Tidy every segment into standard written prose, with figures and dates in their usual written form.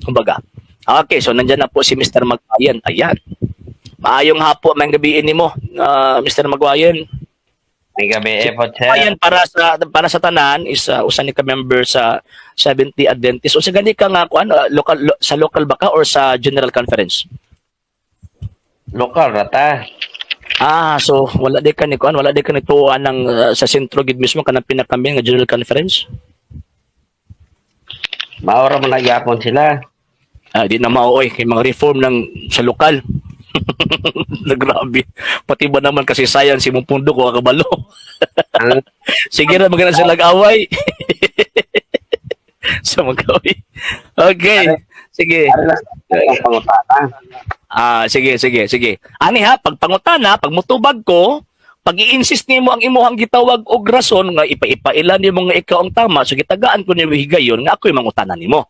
Kumbaga. Okay, so nandiyan na po si Mr. Magwayan. Ayan. Maayong hapon, may gabiin nimo, Mr. Magwayan. May gabi po, sir. Ayan, para sa tanan is usa ni ka member sa 70 Adventist. O sa gani ka nga kuan sa local ba ka or sa General Conference? Lokal rata. So wala di ka ni kuan, wala di ka nituan ng sa sentro gid mismo kanang pinakambing nga General Conference. Maura mo nagyapon sila. Di na maoy kay mga reform ng sa lokal. Na grabe. Pati ba naman kasi sayang si mong pundo ko kabalo. Ang Sige na magana sila away. Sa mag-away. Okay. Sige. pangutana. Sige. Ani ha, pag pangutana, pag mutubag ko, pag i-insist nimo ang imuhang gitawag og rason nga ipa-ipailan nimo nga ikaw ang tama, so gitagaan ko nimo higayon nga ako'y mangutana nimo.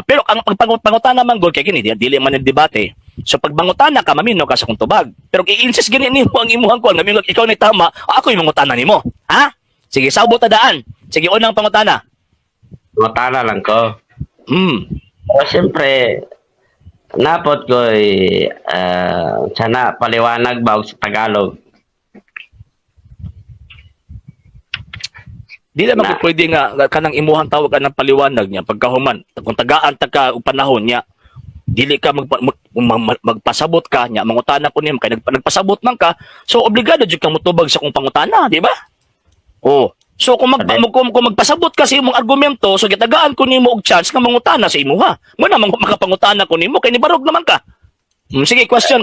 Pero ang pangutana man gol kay kini dili man ang debate. So pag mangutana ka mamino ka sa kung tubag. Pero i-insist gani nimo ang imuhang kuan nga ikaw ni tama, ako'y mangutana nimo. Ha? Sige, sabot ta daan. Sige, unang pangutana. Pangutana lang ko. Pero siyempre, napot ko sana paliwanag ba sa Tagalog. Di naman ko pwede nga kanang imuhang tawag ka ng paliwanag niya pagkahuman. Kung tagaan ta ka og panahon niya, dili ka magpasabot ka niya, mangutana ko niya, kay nagpasabot man ka, so obligado jud kang mutubag sa kung pangutana, di ba? Oh. So kung magpasabot ka sa imong argumento, so gitagaan ko nimo og chance nga mangutana sa imuha. Mo na makapangutana ko nimo kay nibarog naman ka. Sige, question.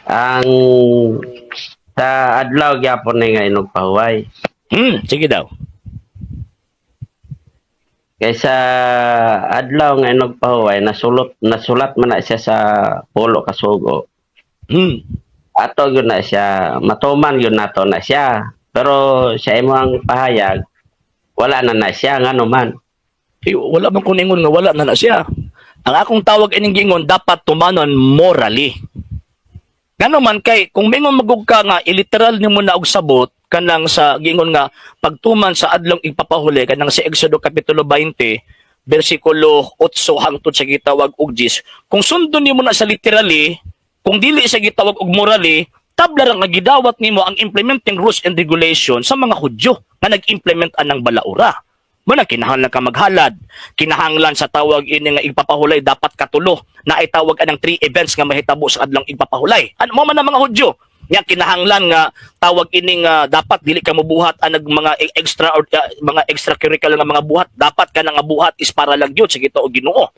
Ang sa adlaw gyapon ni nga inog pahuway. Sige daw. Kaysa adlaw nga inog pahuway nasulat man na siya sa pulo ka sugo. Ato yun na siya, matuman yun nato na siya. Pero sa imong pahayag, wala na siya nga naman. Wala man ko ningon nga wala na siya. Ang akong tawag ining gingon dapat tumanon morally. Ngano man kay kung mingon magug ka nga iliteral nimo na og sabot kanang sa gingon nga pagtuman sa adlong ipapahuli kanang sa Exodo kapitulo 20 bersikulo 8 hangtod sa gitawag og 10. Kung sundon nimo na sa literally, kung dili sa gitawag og morally, tabla ra nga gidawat nimo ang implementing rules and regulations sa mga Hudyo nga nag-implement anang balaura. Muna kinahanglan ka maghalad, kinahanglan sa tawag ini nga igpapahulay dapat katulo na ay tawag anang 3 events nga mahitabo sa adlong igpapahulay. Ano mo man ang mga Hudyo? Nga kinahanglan nga tawag ini nga dapat dili ka mobuhat anag mga mga extracurricular nga mga buhat, dapat ka nga buhat is para lang gyud sa Ginoo Ginoo.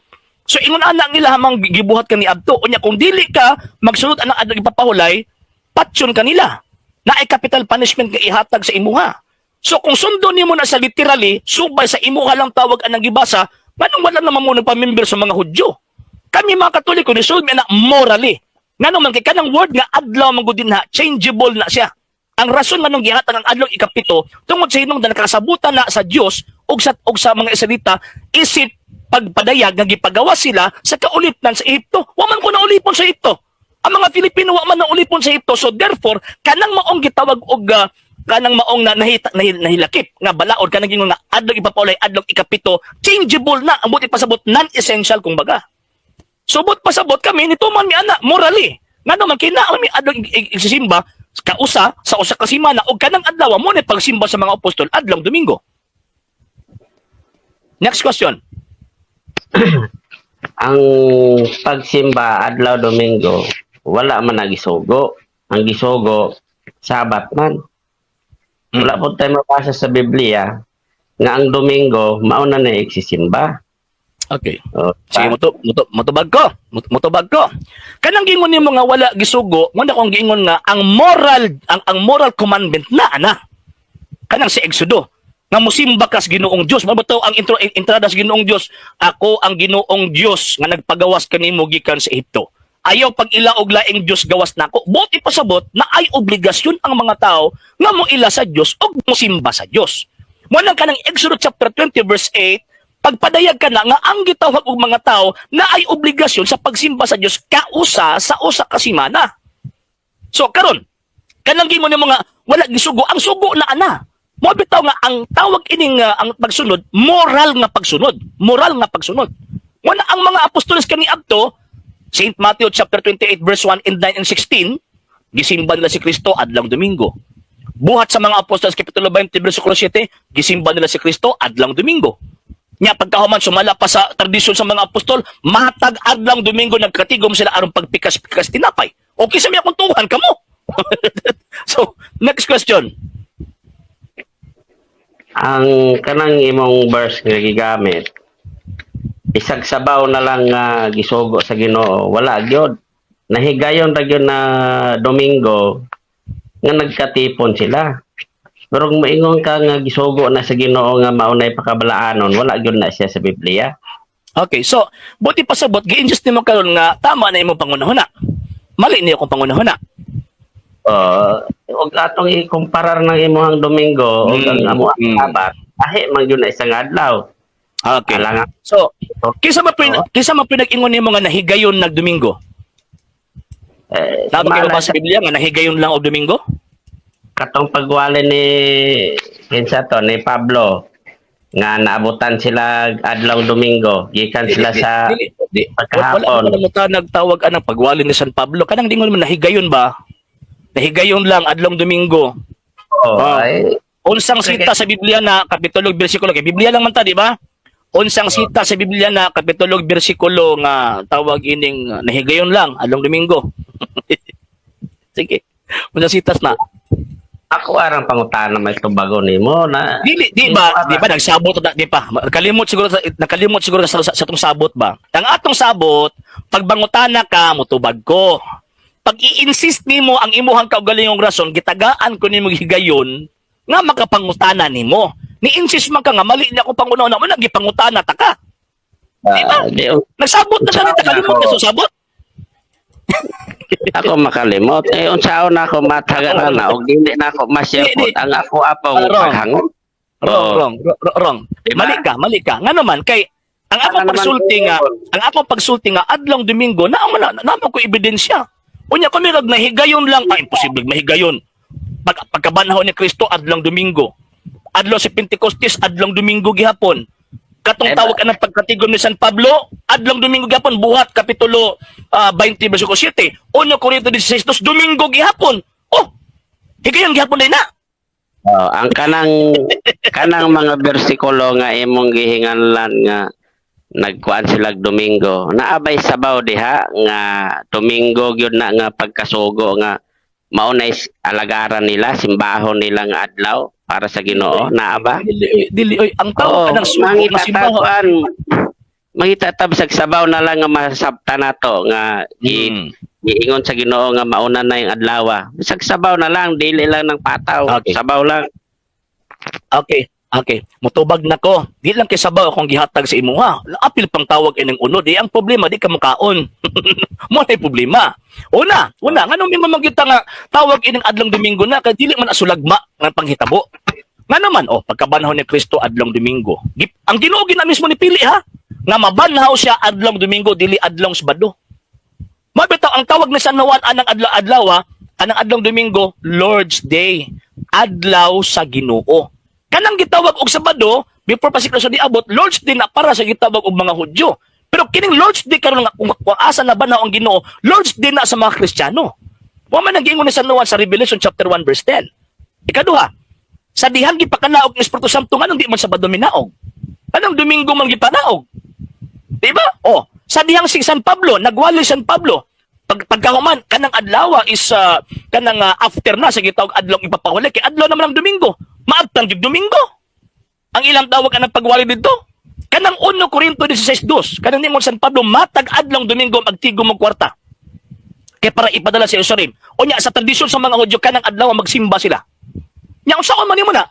So ingon ana ang ilamang gibuhat ka ni adto unya kung dili ka magsulod anang adlong igpapahulay, patyon kanila. Na ay capital punishment nga ihatag sa imuha. So kung sundon nimo na sa literally, subay sa imuha lang tawag anang gibasa, nganong wala naman mo nagpamember sa mga Hudyo? Kami mga Katoliko ni sulod na morally. Nganong man kay kanang word nga adlaw man gud dinha, changeable na siya. Ang rason man nung gihatag ang adlaw ikapito tungod sa hinung nakasabutan na sa Dios ug sa mga Israelita isip pagpadayag nga gipagawa sila sa kaulipnan sa Ehipto. Wa man ko na ulipon sa Ehipto. Ang mga Pilipino wa man na ulipon sa Ehipto. So therefore, kanang maong gitawag og kanang maong nahilakip nga balaod kanang gingon nga adlong ipapulay adlong ikapito changeable na ang buti pasabot non-essential kumbaga. Subot pasabot kami nito man mi ana morally ngano man kina mi adlong igsisimba kausa sa usa ka semana og kanang adlaw mo ni pagsimba sa mga apostol adlong Domingo. Next question. Ang pagsimba adlaw Domingo wala man nagisugo. Ang gisugo Sabat man. Wala po tayo mabasa sa Biblia nga ang Domingo mauna na igsisimba. Okay. Sige, mutubag ko. Kanang gingon nimo nga wala gisugo, mo na kong gingon nga ang moral commandment na ana. Kanang si Exodo nga mosimba kas Ginoong Dios. Mabato ang entrada sa Ginoong Dios, ako ang Ginoong Dios nga nagpagawas kanimo gikan sa Ehipto. Ayaw pag ilaog laing Dios gawas nako. Buti pasabot na ay obligasyon ang mga tao nga mo ila sa Dios o mosimba sa Dios. Mo nang kanang Exodus chapter 20 verse 8, pagpadayag ka na nga ang gitawag og mga tao na ay obligasyon sa pagsimba sa Dios kausa sa usa ka semana. So karon, kanang gingon nimo nga wala gisugo, ang sugo na ana. Mo bitaw nga ang tawag ining ang pagsunod, moral nga pagsunod. Moral nga pagsunod. Wala ang mga apostoles kani adto, St. Matthew chapter 28 verse 1 and 9 and 16, gisimba nila si Kristo adlang Domingo. Buhat sa mga apostoles kapitulo 20 bersikulo 7, gisimba nila si Kristo adlang Domingo. Nya pagkahuman sumala pa sa tradisyon sa mga apostol, matag adlang Domingo nagkatigom sila aron pagpikas-pikas tinapay. Okay sa miya kung tuhan kamo. So, next question. Ang kanang imong verse nga gigamit, isag sabaw na lang nga gisugo sa Ginoo, wala gyud. Nahigayon ra gyud na Domingo nga nagkatipon sila. Pero kung maingon ka nga gisugo na sa Ginoo nga maunay pakabalaanon, wala gyud na siya sa Biblia. Okay, so, buti pasabot, gi-injust nimo karon nga tama na imong pangunahuna. Mali niyo kung pangunahuna. Og atong ikumparar ng imong Domingo og ang amo Sabat, ahi man gyud na isang adlaw. Okay. Alangan. So, kinsa man pinag-ingon nimo nga nahigayon nag Domingo? Tama kayo ba sa Biblia nga nahigayon lang og Domingo? Katong pagwali ni kinsa to ni Pablo nga naabutan sila adlaw Domingo, gikan sila sa pagkahapon. Wala mo ta nagtawag anang pagwali ni San Pablo. Kanang dingon mo nahigayon ba? Nahigayon lang adlong Domingo. Ay, Unsang sita sa Biblia na kapitulo bersikulo kay Biblia lang man ta, di ba? Unsang sita sa Biblia na kapitulo bersikulo nga tawag ining nahigayon lang adlong Domingo. Sige. Unsang sitas na? ako arang pangutana may tubago nimo na Di ba nagsabot na di pa. Nakalimot siguro sa tong sabot ba. Ang atong sabot, pagbangutana ka motubag ko. Pag i-insist nimo ang imuhang kaugalingong rason, gitagaan ko nimo higayon nga makapangutana nimo. Ni-insist man ka nga mali na ako pangunaw mo nagipangutana ta ka. Di ba? Nagsabot na lang kalimot ka sa sabot. ako makalimot unsaon na ako matagalan na og dili na ako masyapot ang ako apong paghangon. Wrong. Mali ka. Nga naman kay ang akong pagsulti nga adlong Domingo na ko ebidensya. Unya kami nahigayon lang, imposible mahigayon. Pagkabanhaw ni Kristo adlong Domingo. Adlaw si Pentecostes adlong Domingo gihapon. Katong tawag ka ng pagkatigom ni San Pablo, adlong Domingo gihapon, buhat kapitulo 20 bersikulo 7. 1 Korinto 16 Domingo gihapon. Oh, higayon gihapon din na. Ang kanang mga bersikulo nga imong gihinganlan nga nagkuan sila Domingo. Naabay sabaw diha nga Domingo gyud na nga pagkasugo nga maunay alagaran nila, simbahon nila nga adlaw para sa Ginoo. Naaba? Dili oy, ang tao kanang sugo na simbahon. Mangitatab sa sabaw na lang nga masabta nato nga giingon sa Ginoo nga mauna na yung adlaw. Sa sabaw na lang, dili lang ng pataw. Okay. Sabaw lang. Okay. Mutubag na ko. Di lang kay sabaw akong gihatag sa imo ha. Apil pang tawag inang unod. Ang problema di ka makaon. Mo na problema. Una, nganong may mamagita nga tawag inang adlong Domingo na kay dili man asulagma nga panghitabo. Nga naman pagkabanhaw ni Kristo adlong Domingo. Ang Ginoo gina mismo ni pili ha. Nga mabanhaw siya adlong Domingo dili adlong Sabado. Mabitaw ang tawag ni San Juan anang adlaw anang adlong Domingo, Lord's Day. Adlaw sa Ginoo. Kanang gitawag og Sabado before pa si Kristo niabot, Lord's Day na para sa gitawag og mga Hudyo. Pero kining Lord's Day karon nga kung asa na ba na ang Ginoo, Lord's Day na sa mga Kristiyano. Wa man nagingon ni San Juan sa Revelation chapter 1 verse 10. Ikaduha, sa dihan gipakanaog ni Espiritu Santo nganong di man Sabado minaog? Anong Domingo man gipanaog? Diba? Sa dihang si San Pablo, nagwali San Pablo. Pagkahuman, kanang adlaw is kanang after na sa gitawag adlaw ipapawali kay adlaw naman ang Domingo. Maabtang jud Domingo. Ang ilang tawag anang pagwali dito. Kanang 1 Korinto 16:2. Kanang nimong San Pablo matag adlaw Domingo magtigom og kwarta. Kay para ipadala sa Jerusalem. Unya sa tradisyon sa mga Hudyo kanang adlaw magsimba sila. Nya unsaon man nimo na?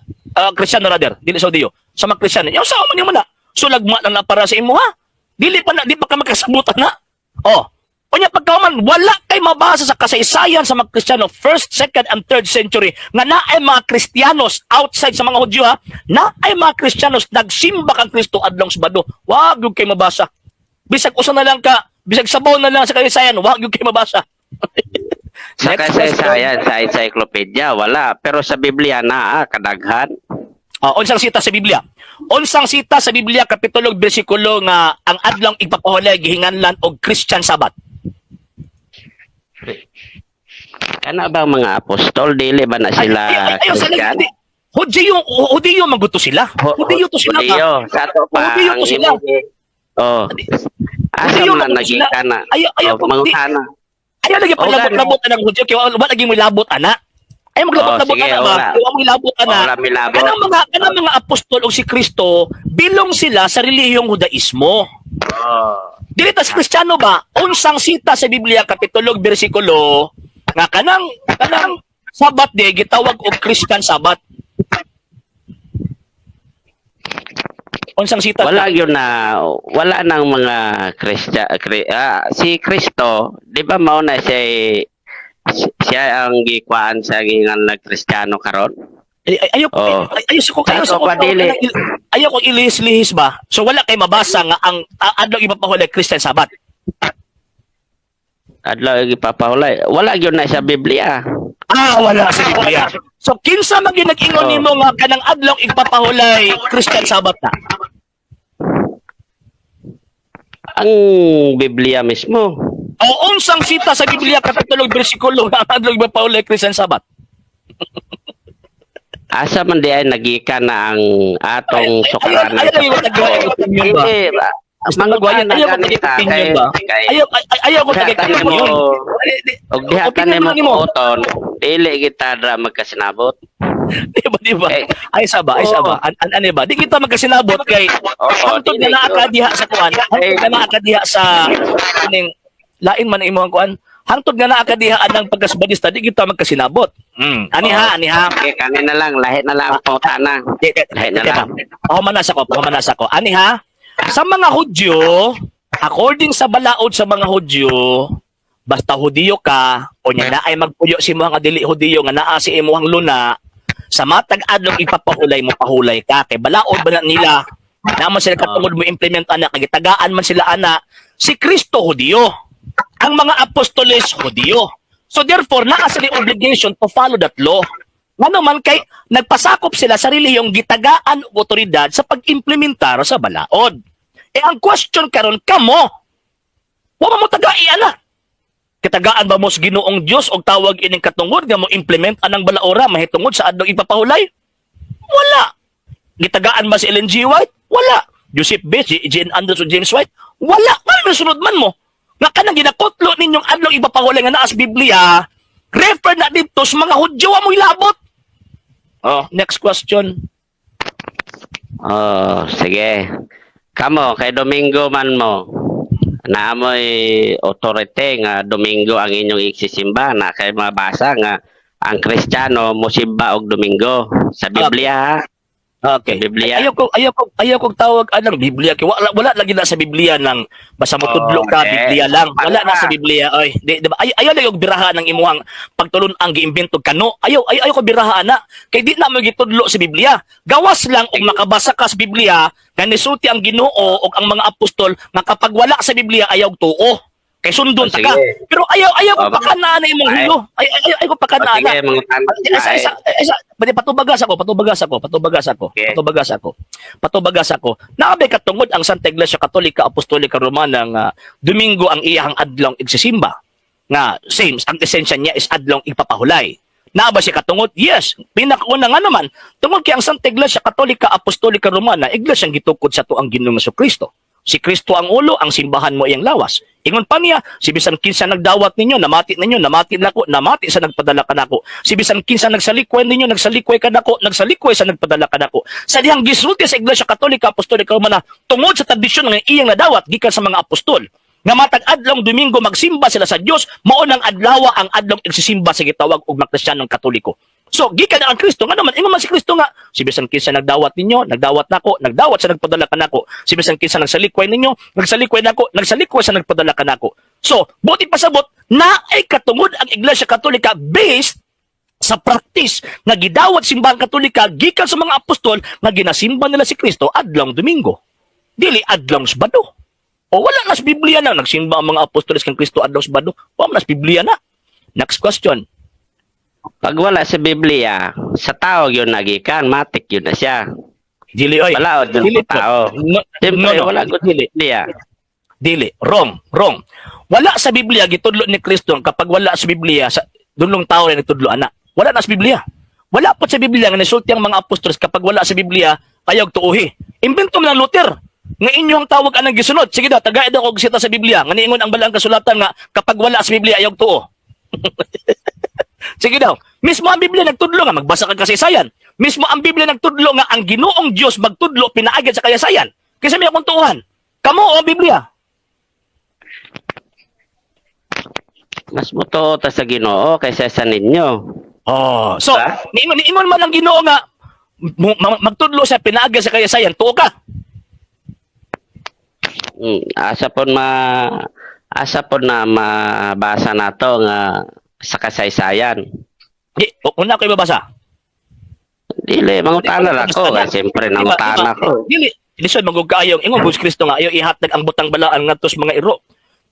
Kristiyano rather, dili sa Hudyo. Sa mga Kristiyano, nya unsaon man nimo na? Sulagma lang na para sa imo ha. Di pa ka makasabutan na. Unya pagkauman, wala kay mabasa sa kasaysayan sa mga Kristiyano, 1st, 2nd, and 3rd century, nga naay mga Kristiyanos outside sa mga Hudyo ha, naay mga Kristiyanos nagsimba kang Kristo adlong Sabado. Wag yung kay mabasa. Bisag usa na lang ka, bisag sabaw na lang sa kasaysayan, wag yung kay mabasa. Sa kasaysayan, sa encyclopedia, wala. Pero sa Biblia na, kadaghan. Unsang sita sa Biblia? Unsang sita sa Biblia kapitulo bersikulo nga ang adlong igpapahulay gihinganlan og Christian Sabbath? Kana ba mga apostol dili ba na sila Ayaw sa Christian? lagi. Hudiyo maguto sila. Hudiyo to sila. Hudiyo. Sa to pa Hudiyo ang to sila. Oh. Asa Hudiyo man maguto sila. nagika na. Ayaw ko mangutana. Ayaw lagi paglabot-labot anang Hudyo kaya wala lagi mo labot ana. Ayaw maglabot-labot sige, ana ba? wala. Ayaw mo labot ana. Wala milabot. Kanang mga apostol o si Kristo bilong sila sa relihiyong Judaismo. Dili ta sa Kristiyano ba? Unsang sita sa Biblia kapitulo bersikulo nga kanang Sabat day gitawag og Christian Sabbath. Unsang sita? Wala yun na, wala nang mga si Kristo, di ba mao na siya ang gikwaan sa gingan na Kristiyano karon? Ayaw ko ilihis-lihis ba? So wala kay mabasa nga ang adlaw ipapahulay Christian Sabbath. Adlaw ipapahulay. Wala yun na sa Biblia. Wala sa Biblia. So kinsa man gyud nag-ingon nimo nga kanang adlaw ipapahulay Christian Sabbath na? Ang Biblia mismo. O unsang sita sa Biblia kapitulo bersikulo nga ang adlaw ipapahulay Christian Sabbath? Asa man di ay nagika na ang atong sukaranan. Hindi ba? Mangguayan ayaw ko tagay ba? Ayaw ko tagay opinion. Og dihatan nimo uton, dili kita dra magkasinabot. Di ba? Ay saba. Ano ba? Di kita magkasinabot kay hantod na naakadiha sa kuan. Hantod na naakadiha sa kaning lain man imo ang kuan. Hantod nga naakadiha ang pagkasbadista, di kita magkasinabot. Aniha. Okay, kanina lang, lahi na lang ang pautana. Lahi na lang. Pahumanas ako. Aniha, sa mga Hudyo, according sa balaod sa mga Hudyo, basta Hudiyo ka, o niya na ay magpuyo si mga dili Hudiyo, nga naa si imuhang luna, sa matag adlong ipapahulay mo, pahulay ka. Kay balaod ba na nila, naman sila katungod mo implement anak, kagitagaan man sila anak, si Kristo Hudiyo. Ang mga apostoles Hudiyo. So therefore, naa sila obligation to follow that law. Nga naman kay nagpasakop sila sa relihiyong gitagaan o otoridad sa pag-implementar sa balaod. Ang question karon kamo, wa mo tagai ana. Kitagaan ba mo sa Ginoong Dios og tawag ining katungod nga mo implement anang balaora mahitungod sa adlong ipapahulay? Wala. Gitagaan ba si Ellen G. White? Wala. Joseph B. Jane Anderson James White? Wala. Ano sunod man mo? Nga kanang ginakutlo ninyong adlong ipapahulay nga naa sa Biblia, refer na dito sa mga Hudyo mo ilabot. Next question. Sige. Kamo, kay Domingo man mo, naamoy authority nga Domingo ang inyong iksisimba na kay mabasa nga ang Kristiyano mosimba og Domingo sa Biblia. Okay. Biblia. Ayaw ko tawag anang Biblia kay wala lagi na sa Biblia nang basta mo tudlo ka Biblia lang. Wala na sa Biblia oy. Di ba? Ayaw lang og biraha ng imuhang pagtulon ang giimbento kano. Ayaw ko biraha na kay di na mo gitudlo sa Biblia. Gawas lang og makabasa ka sa Biblia nga nisulti ang Ginoo og ang mga apostol nga kapag wala sa Biblia ayaw tuo. Kay sundon ta ka. Pero ayaw ko pakanaan imong hilo. Ayaw ko pakanaan. Sige, mga Patubagas ako. Naabay katungod ang Santa Iglesia Katolika Apostolika Romana nga Domingo ang iyang adlong igsisimba. Nga same, ang esensya niya is adlong ipapahulay. Naaba siya katungod? Yes. Pinakauna nga naman, tungod kay ang Santa Iglesia Katolika Apostolika Romana, iglesyang gitukod sa tuang Ginoong Kristo. Si Kristo ang ulo, ang simbahan mo iyang lawas. Ingon pa niya, si bisan kinsa nagdawat ninyo, namati nako, namati sa nagpadala kanako. Si bisan kinsa nagsalikway ninyo, nagsalikway kanako, nagsalikway sa nagpadala kanako. Sa dihang gisulti sa Iglesia Katolika Apostolika Romana, tungod sa tradisyon ng iyang nadawat gikan sa mga apostol. Nga matag adlong Domingo magsimba sila sa Dios, mao nang adlaw ang adlong igsisimba sa gitawag og mga Kristiyanong Katoliko. So, gikan ang Kristo nga naman, ingon man si Kristo nga, si bisan kinsa nagdawat ninyo, nagdawat nako, nagdawat sa nagpadala kanako. Si bisan kinsa nagsalikway ninyo, nagsalikway nako, nagsalikway sa nagpadala kanako. So, buti pasabot na ay katungod ang Iglesia Katolika based sa practice nga gidawat simbahan Katolika gikan sa mga apostol nga ginasimba nila si Kristo adlong Domingo. Dili adlong Sabado. O wala na sa Biblia na nagsimba ang mga apostoles kang Kristo adlong Sabado. Wala na sa Biblia na. Next question. Pag wala sa Biblia, sa tao yun nagikan, matik yun na siya. Dili oy. Balaod yun Dili sa tao. No, Siyempre, no. wala good Dili. Biblia. Dili. Wrong. Wala sa Biblia gitudlo ni Kristo kapag wala sa Biblia sa dunlong tao na nagtudlo ana. Wala na sa Biblia. Wala po sa Biblia nga nisulti ang mga apostolos kapag wala sa Biblia ayaw tuuhi. Imbento man ng Luther nga inyong tawag anang gisunod. Sige daw, tagay daw og sita sa Biblia nga niingon ang balang kasulatan nga kapag wala sa Biblia ayaw tuo. Sige daw. Mismo ang Biblia nagtudlo nga magbasa ka kasaysayan. Mismo ang Biblia nagtudlo nga ang Ginoong Dios magtudlo pinaagid sa kasaysayan. Kaysa may akong tuuhan. Kamo o Biblia? Mas muto ta sa Ginoo kaysa sa ninyo. Oh, so Diba? niingon man ang Ginoo nga magtudlo sa pinaagid sa kasaysayan, tuo ka. Asa po na mabasa nato nga sa kasaysayan. Di, una ko ibabasa. Dili, mangutana lang ko. Siyempre, nangutana ko. Dili, lisod magug kaayong ingon Bus Kristo nga ayaw ihatag ang butang balaan ngadto sa mga iro.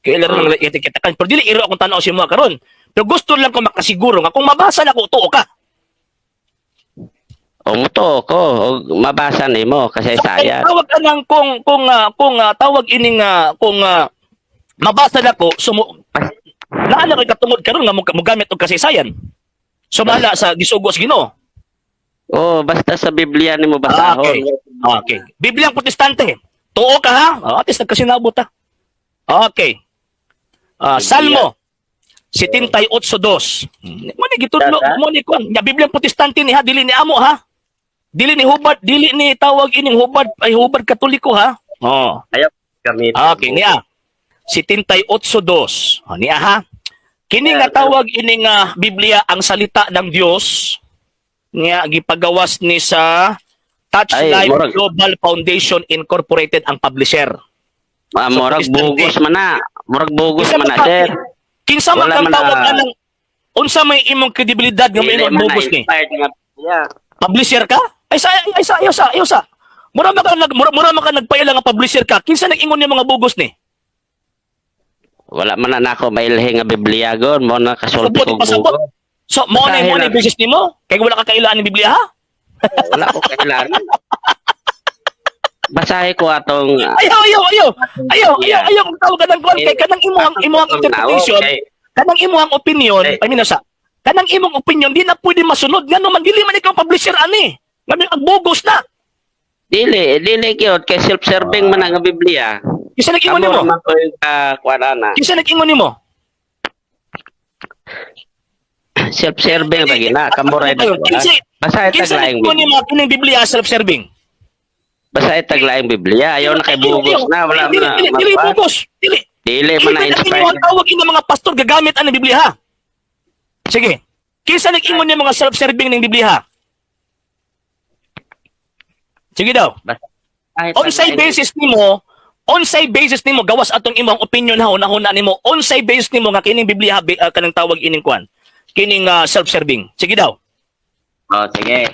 Kaya laro nang etiketakan. Pero dili iro akong tanaw si mo karon. Pero gusto lang ko makasiguro nga kung mabasa na ko tuo ka. O muto ko, o mabasa nimo kasaysayan. Tawag anang kung tawag ining kung mabasa na ko naala ko katungod karon nga mogamit og kasaysayan. Sumala sa gisugos Ginoo. Oh, basta sa Biblia nimo basahon. Okay. Okay. Bibliang Protestante. Tuo ka ha? At least nagkasinabot ha. Okay. Salmo 78:2. Mo ni gitudlo mo ni kon. Ya Bibliang Protestante ni ha, dili ni amo ha. Dili ni hubad, dili ni tawag ining hubad ay hubad Katoliko ha. Oh. Ayaw gamit. Okay niya. 78:2. Niya ha. Kini nga tawag ining Biblia ang salita ng Dios nga gipagawas ni sa Touch Ay, Life murag- Global Foundation Incorporated ang publisher. Murag Protestante. bugos man na. Murag bugos Kinsa man na, man ka- sir. Kinsa man Wala kang man tawag na- anang unsa may imong kredibilidad nga may Dili imong man bugos ni? na-inspired nga Biblia. Publisher ka? Ayaw sa. Mura man ka nagpaila nga publisher ka. Kinsa nag-ingon ni mga bugos ni? Wala man na ako mailhi nga Biblia gon mo na kasulti Pasabot, ko pasabot. bugo. So, mo na Basahin lang. business nimo? Kaya wala ka kailangan ni Biblia ha? Wala ko kailangan. Basahin ko atong Ayaw kung tawag ka ng kuwan kay kanang imuhang interpretation, kanang imuhang opinion, Eh. I mean sa kanang imong opinion di na pwede masunod ngano man dili man ikaw publisher ani. Ngano ang bugos na. dili gyud kay self-serving man ang Biblia. Kinsa nag-ingon nimo? man ko kuanana. Kinsa nag-ingon nimo? Self-serving ra gina kamo ra Kinsa Basahin kinsa taglaing nag-ingon Biblia. nimo kining Biblia self-serving? Basahin taglaing Biblia. Ayaw na kay bugos na wala man na. Dili bugos. Dili. Dili man na Ang inspired. tawag ina mga pastor gagamit ang Biblia ha. Sige. Kinsa nag-ingon ni mga self-serving ning Biblia ha? Sige daw. Onsay basis nimo gawas atong imong opinion ha una nimo. Onsay basis nimo nga kining Biblia kanang tawag ining kwan. Kining self-serving. Sige daw. Oh, sige.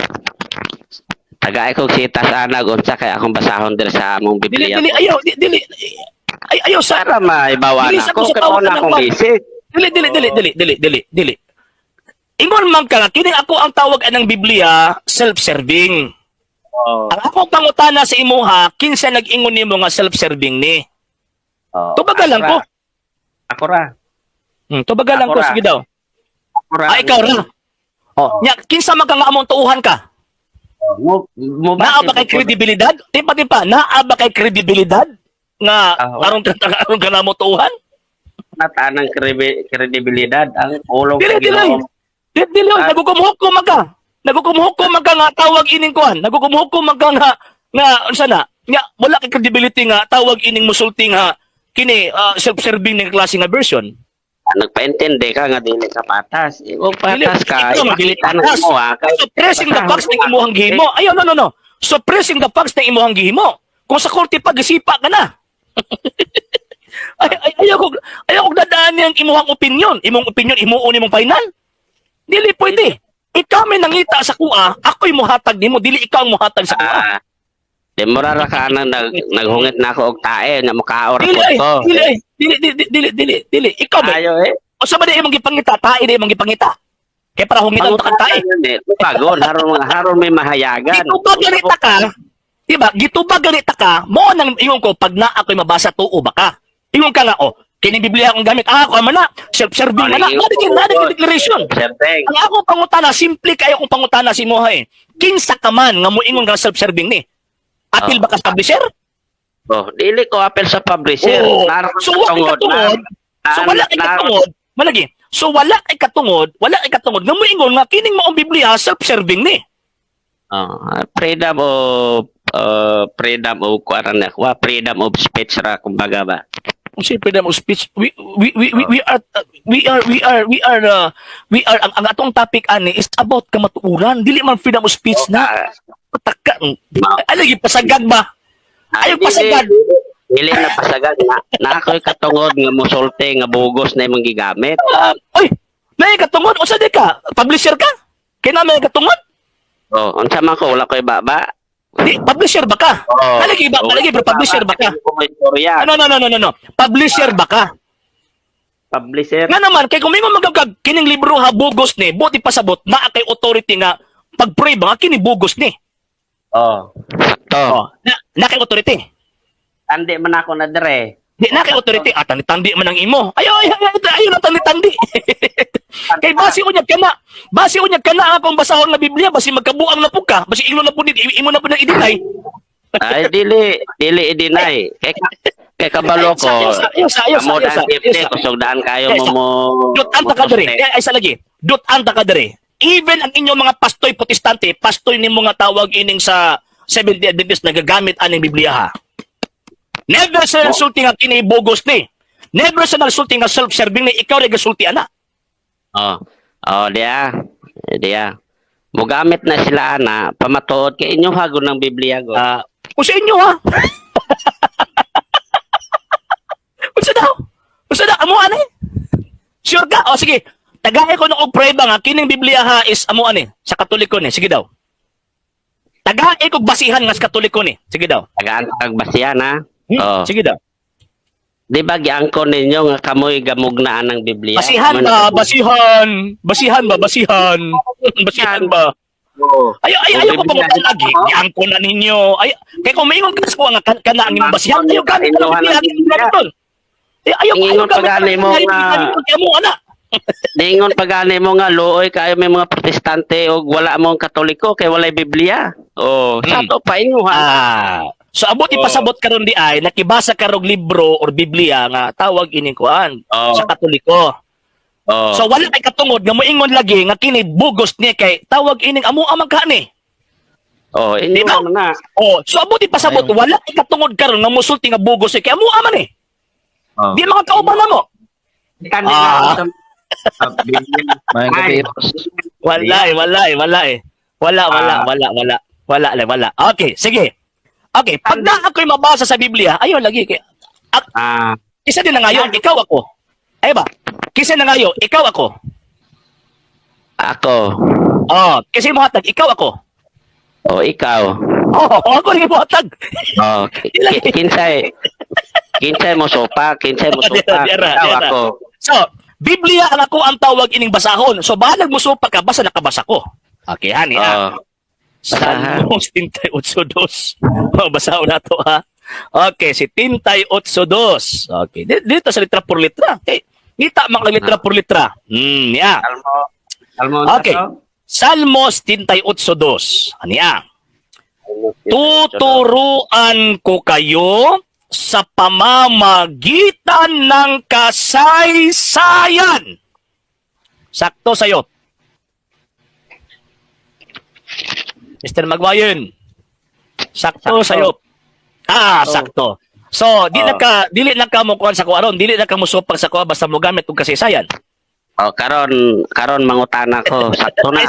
Tagay ko kita sa anag unsa kay akong basahon diri sa among Dili Biblia. dili ayaw sa Para maibawa Dili na sa ako sa kay tawag mo na ng akong kwan. busy. Dili. Ingon man ka nga kining ako ang tawag anang Biblia self-serving. Oh. Ang akong pangutana sa imuha, kinsa nag-ingon nimo nga self-serving ni? Tubagalan ko. Ako ra. Tubagalan Ako ko ra. sige daw. Ako ra. Ikaw ra. Oh, nya kinsa man ka nga among tuuhan ka? Mo Naa ba kay kredibilidad? Timpa, naa ba kay kredibilidad nga aron ka na mo tuuhan? natanang kredibilidad ang ulong Dili, sa Ginoo. Dili, nagugumhukom man ka. Nagugumhukom man ka nga tawag ining kuan. Nagugumhukom man ka nga unsa na? Nya wala kay credibility nga tawag ining musulti nga kini self-serving ning klase nga version. Nagpaintindi ka nga dili ka patas. Kung patas ka, Ikaw, dili ipakita ng patas. mo ha. Suppressing the facts ng imuhang gihimo. Ayo, no. Suppressing the facts ng imuhang gihimo. Kung sa korte pag-isipa ka na. ayaw ko dadaan yung imuhang opinion. Imong opinion, imuon imong final. Dili pwede. Ikaw may nangita sa kuha, ako'y muhatag nimo, dili ikaw ang muhatag sa kuha. Di mura ra ka nang naghungit na ako og tae nga makaor Dili, ko. dili. Ikaw ba? Ayo O sa ba di imong gipangita? Tae di imong gipangita. Kaya para humitan ta kagtae. Tubagon, haron may mahayagan. Gitubag ganita ka. Diba? Gitubag ganita ka. Mo nang ingon ko pag na ako'y mabasa tuo ba ka. Ingon ka nga, kining Biblia akong gamit. Ako man na. Self-serving man na. Nadigin declaration. Ang ako pangutana, simple kayo kung pangutana si mo eh. Kinsa ka man nga mo ingon nga self-serving ni. Apil ba ka sa publisher? Dili ko apel sa publisher. So wala kay katungod. Malagi. So wala kay katungod nga mo ingon nga kining maong Biblia self-serving ni. Freedom of speech ra kumbaga ba. Kasi freedom of speech, we are ang atong topic ani is about kamatuuran, dili man freedom of speech na pataka. Alagi pasagad ba? Ayaw pasagad. Dili na pasagad na ako'y katungod nga musulti nga bugos na imong gigamit. Oy, may katungod unsa di ka? Publisher ka? Kina may katungod? Unsa man ko wala ko'y baba. Di, publisher ba ka? Malagi bro, publisher ba ka? No. Publisher ba ka? Publisher? Nga naman, kay kumingon magagag, kining libro ha, bugos ni, buti pasabot, na kay authority nga, pag-pray ba nga, kining bugos ni. Sakto. Na kay authority. Andi man ako na dire. Di na kay authority, tandi man ang imo. Ayaw na tandi. Kay basi unyag kana akong basahon nga Biblia, basi magkabuang na pug ka, basi ilo na pud imo na pud i-deny. Ay dili i-deny. Kay kabalo ko. Amo daan tipte kusog daan kayo mo. Dot anta ka dire. Ay sa lagi. Dot anta ka dire. Even ang inyong mga pastoy protestante, pastoy nimo nga tawag ining sa Seventh-day Adventist nagagamit aning Biblia ha. Never sa nagsulti nga kinibugos ni. Never sa nagsulti nga self-serving ni ikaw rin gasulti ana. Diya. Mugamit na sila ana, pamatuod kay inyo hagon ng Biblia go. O sa inyo ha. Unsa daw? Amo ani? Sure ka? Sige. Tagay ko ng prueba nga kining Biblia ha is amo ani sa Katoliko ni. Sige daw. Tagay ko basihan nga sa Katoliko ni. Sige daw. Tagaan kag basihan ha. Sige daw. Di ba giangkon ninyo nga kamoy gamugnaan ng Biblia? Basihan ba? Ayaw ko pamutan lagi. Giangkon na ninyo. Kaya kung may ingon ko nga kana ang imong basihan, ayaw gamit ng Biblia. Ayaw pagani mo nga. Ningon pagani mo nga luoy kayo may mga protestante o wala mong katoliko kay walay Biblia. Sato pa inyo ha. So abot ipasabot karon di ay nakibasa karog libro or Biblia nga tawag ining kuan sa Katoliko. So wala kay katungod nga moingon lagi nga kini bugos ni kay tawag ining amo amang kani. Inyo man na. So abot ipasabot wala kay katungod karon nga mosulti nga bugos kay amo aman eh. Di makakauban na mo. Wala. Okay, sige. Okay, pag na ako'y mabasa sa Biblia, ayaw lagi. Kisa din na ngayon, ikaw ako. Ay ba? Kisa na ngayon, ikaw ako. Ako. Kasi mo hatag, ikaw ako. Ikaw. Ako rin mo hatag. Kinsay mo sopa. Ikaw ako. So, Biblia ang ako ang tawag ining basahon. So, bahalag mo sopa ka, basta nakabasa ko. Okay, hani ha. Salmos 38:2. Basahon na to ha. Okay, si 38:2. Okay, dito sa litra por litra. Okay, kita mang litra por litra. Yeah. Okay. Salmos 38:2. Ano yan? Tuturuan ko kayo sa pamamagitan ng kasaysayan. Sakto sa'yo. Mr. Magwayon. Sakto sa'yo. Sakto. So, dili na ka mo kuan sa kuaron, dili na ka mo supag sa kuha basta mo gamit og kasaysayan. Karon mangutana ko sakto na.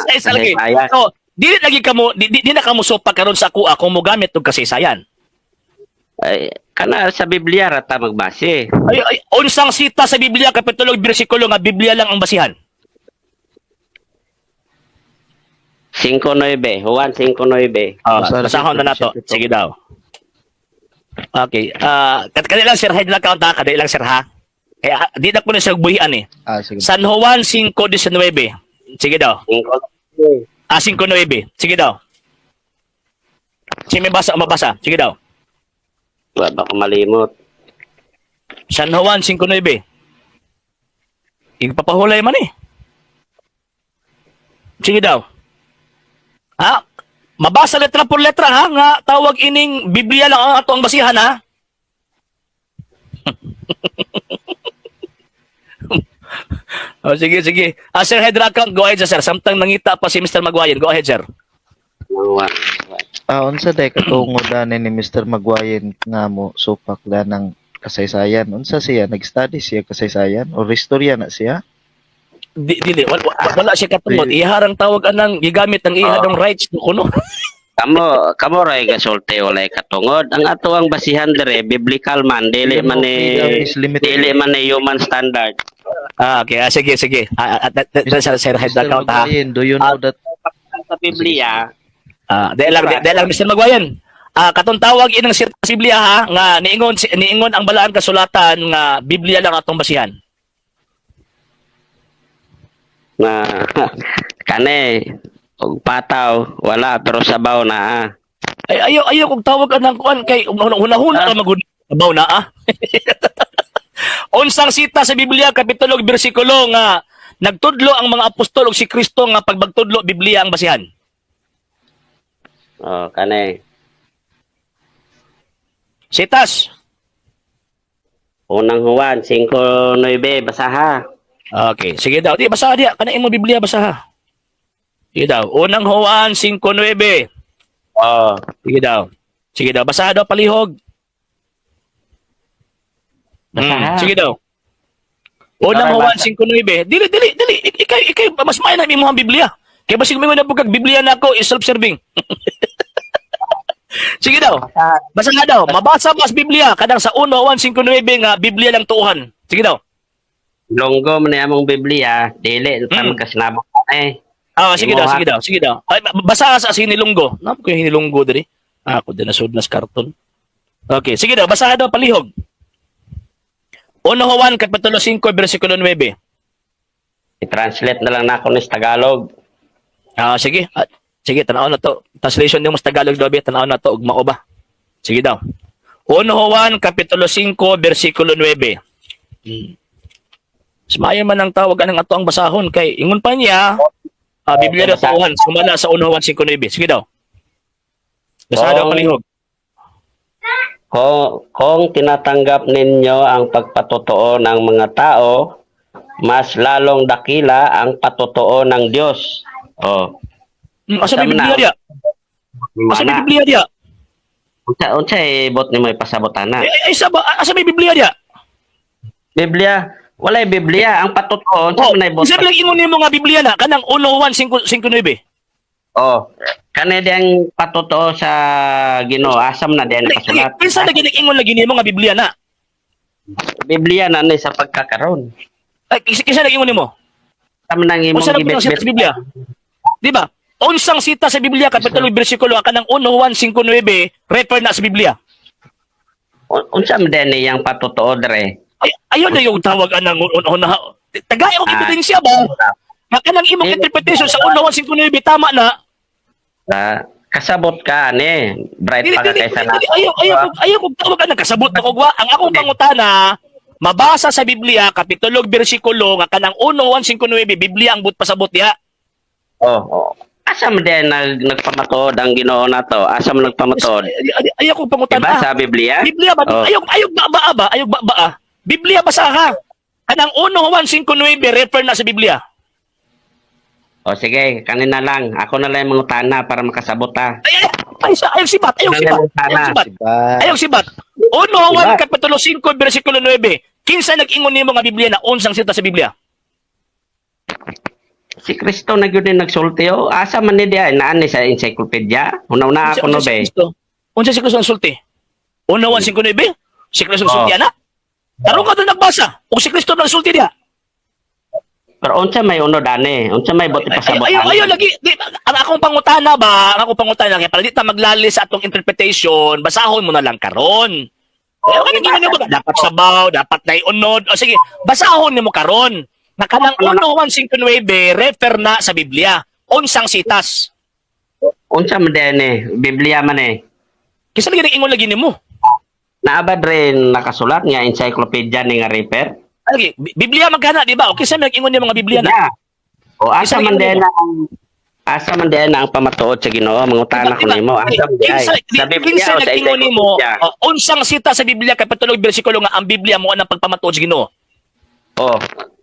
So, dili lagi ka mo di na ka mo supag karon sa kuha kung mo gamit og kasaysayan. Ay, kana sa Biblia rata magbase. Ay, unsang sita sa Biblia kapitulo bersikulo nga Biblia lang ang basihan? 5:9, Juan 5:9. Basahon na nato. Sige daw. Okay. Kadali lang sir, head lang count ha. Kadali lang sir ha. Kaya di na ko na siya buhian eh. Sige. San Juan 5:19. Sige daw. 5-9. Sige daw. Sige, may mabasa. Sige daw. Wala ba ko malimot? San Juan 5-9. Ipapahulay man eh. Sige daw. Ha? Mabasa letra por letra ha? Nga tawag ining Biblia lang ang ato ang basihan ha? Oh, sige. Sir Hedrakang, go ahead sir. Samtang nangita pa si Mr. Maguayan. Go ahead sir. Unsa day katungod ani ni Mr. Maguayan nga mo supak la ng kasaysayan? Unsa siya nag-study siya kasaysayan o istorya na siya? Dili, wala siya katungod. Iharang tawag anang gigamit ang ihadong rights no kuno. Kamo ray gasulti walay katungod. Ang ato ang basihan dire biblical man dili man ni human standard. Okay. Sige. Sir Hedrakang ha? Maguayan, do you know that Sa Biblia, Dahil lang Mr. Maguayan. Katong tawag inang sa Biblia ha nga niingon ang balaan kasulatan nga Biblia lang atong basihan. na kane og pataw wala pero sabaw na. Ay ayaw kog tawag anang kuan kay hunahuna ra magud sabaw na Unsang sita sa Biblia kapitulo ug bersikulo nga nagtudlo ang mga apostol ug si Kristo nga pagbagtudlo Biblia ang basihan. Kane Sitas. unang Juan 5:9 basaha. Okay, sige daw. Di basaha diya kana imo Biblia basaha. Sige daw. Unang Juan 5:9. Sige daw. Basaha daw palihog. Basaha. Sige daw. Unang Juan 5:9. Dili. Ikay mas maay na imong Biblia. Kaya basig mo na bugag Biblia nako is self-serving. Sige daw. Basa nga daw. Mabasa mas Biblia kadang sa 1 Juan 5:9 nga Biblia lang tuuhan. Sige daw. Longgo man among Biblia, dili ta magkasinabot Sige daw. Ay, basa sa hinilunggo. Napa ko yung hinilunggo diri? Ako din nasud nas karton. Okay, sige daw. Basaha daw palihog. 1 Juan kapitulo 5 bersikulo 9. I-translate na lang nako ni Tagalog. Sige. Sige, tanaw na to. Translation niyo mas Tagalog daw, tanaw na to ug mao ba. Sige daw. 1 Juan kapitulo 5 bersikulo 9. Sumaya man ang tawagan ng ato ang basahon kay ingon pa niya Biblia daw tuuhan sumala sa 1 Juan 5:9. Sige daw. Basaha daw palihog. Kung tinatanggap ninyo ang pagpatotoo ng mga tao, mas lalong dakila ang patotoo ng Diyos. Asa may Biblia diya? Asa may Biblia diya? Unsa bot ni mo ipasabot ana? Asa may Biblia diya? Biblia, walay Biblia ang patotoo unsa man bot. Isa lang ingon nimo nga Biblia na kanang 1 Juan 5:9. Kani diyang patotoo sa Ginoo, asam na diyan nakasulat. Kinsa na giningon lagi nimo nga Biblia na? Biblia na ni sa pagkakaron. Ay kinsa na ingon nimo? Tama nang imong Unsa na sa Biblia? Di ba? Unsang sita sa Biblia kapitulo bersikulo kanang 1 Juan 5:9 refer na sa Biblia. Unsa man din yang patotoo dire? Ayon na yung tawag anang tagay og ebidensya ba? Nga kanang imong interpretation sa 1 Juan 5:9 tama na. Kasabot ka ani, bright pa ka kaysa na. Ayaw kog tawag anang kasabot na kog wa. Ang akong pangutana, mabasa sa Biblia kapitulo bersikulo nga kanang 1 Juan 5:9 Biblia ang but pasabot diha. Asa man din nagpamatod ang Ginoo nato? Asa man nagpamatod? Ayaw kog pangutana. Diba sa Biblia? Biblia ba? Ayaw ba? Biblia basaha. Kanang 1 Juan 5:9 refer na sa Biblia. Sige, kanina lang. Ako na lang yung mangutana para makasabot ha. Ayaw sibat. Ayaw sibat. 1 Juan kapitulo 5 bersikulo 9. Kinsa nag-ingon nimo nga Biblia na unsang sita sa Biblia? Si Kristo na yun yung nagsulti o. Asa man ni diya, naan ni sa encyclopedia. Una-una ako no be. Unsa si Kristo nagsulti? 1 Juan 5:9? Si Kristo nagsulti na? Tarong ka doon nagbasa. O si Kristo nagsulti diya? Pero unsa may uno dani? Unsa may buti pasabot? Ayaw lagi. Ang akong pangutana kaya para di ta maglali sa atong interpretation, basahon mo na lang karon. Ayaw ka naging dapat sabaw, dapat naiunod. O sige, basahon nimo karon. Nga kanang 1:5 refer na sa Biblia. Unsang sitas. Unsa man din eh, Biblia man eh. Kisa lagi ingon lagi nimo. Naabad rin nakasulat nga encyclopedia ni nga refer. Lagi, Biblia magkana, di ba? O kisa ingon ni mga Biblia na. Yeah. O asa Isa man rin din ang pamatuod sa Ginoo, mangutana ko nimo. Asa man din sa Biblia o sa ingon nimo, encyclopedia. unsang sita sa Biblia kay patulog bersikulo nga ang Biblia mo anang pagpamatuod sa Ginoo. Oh,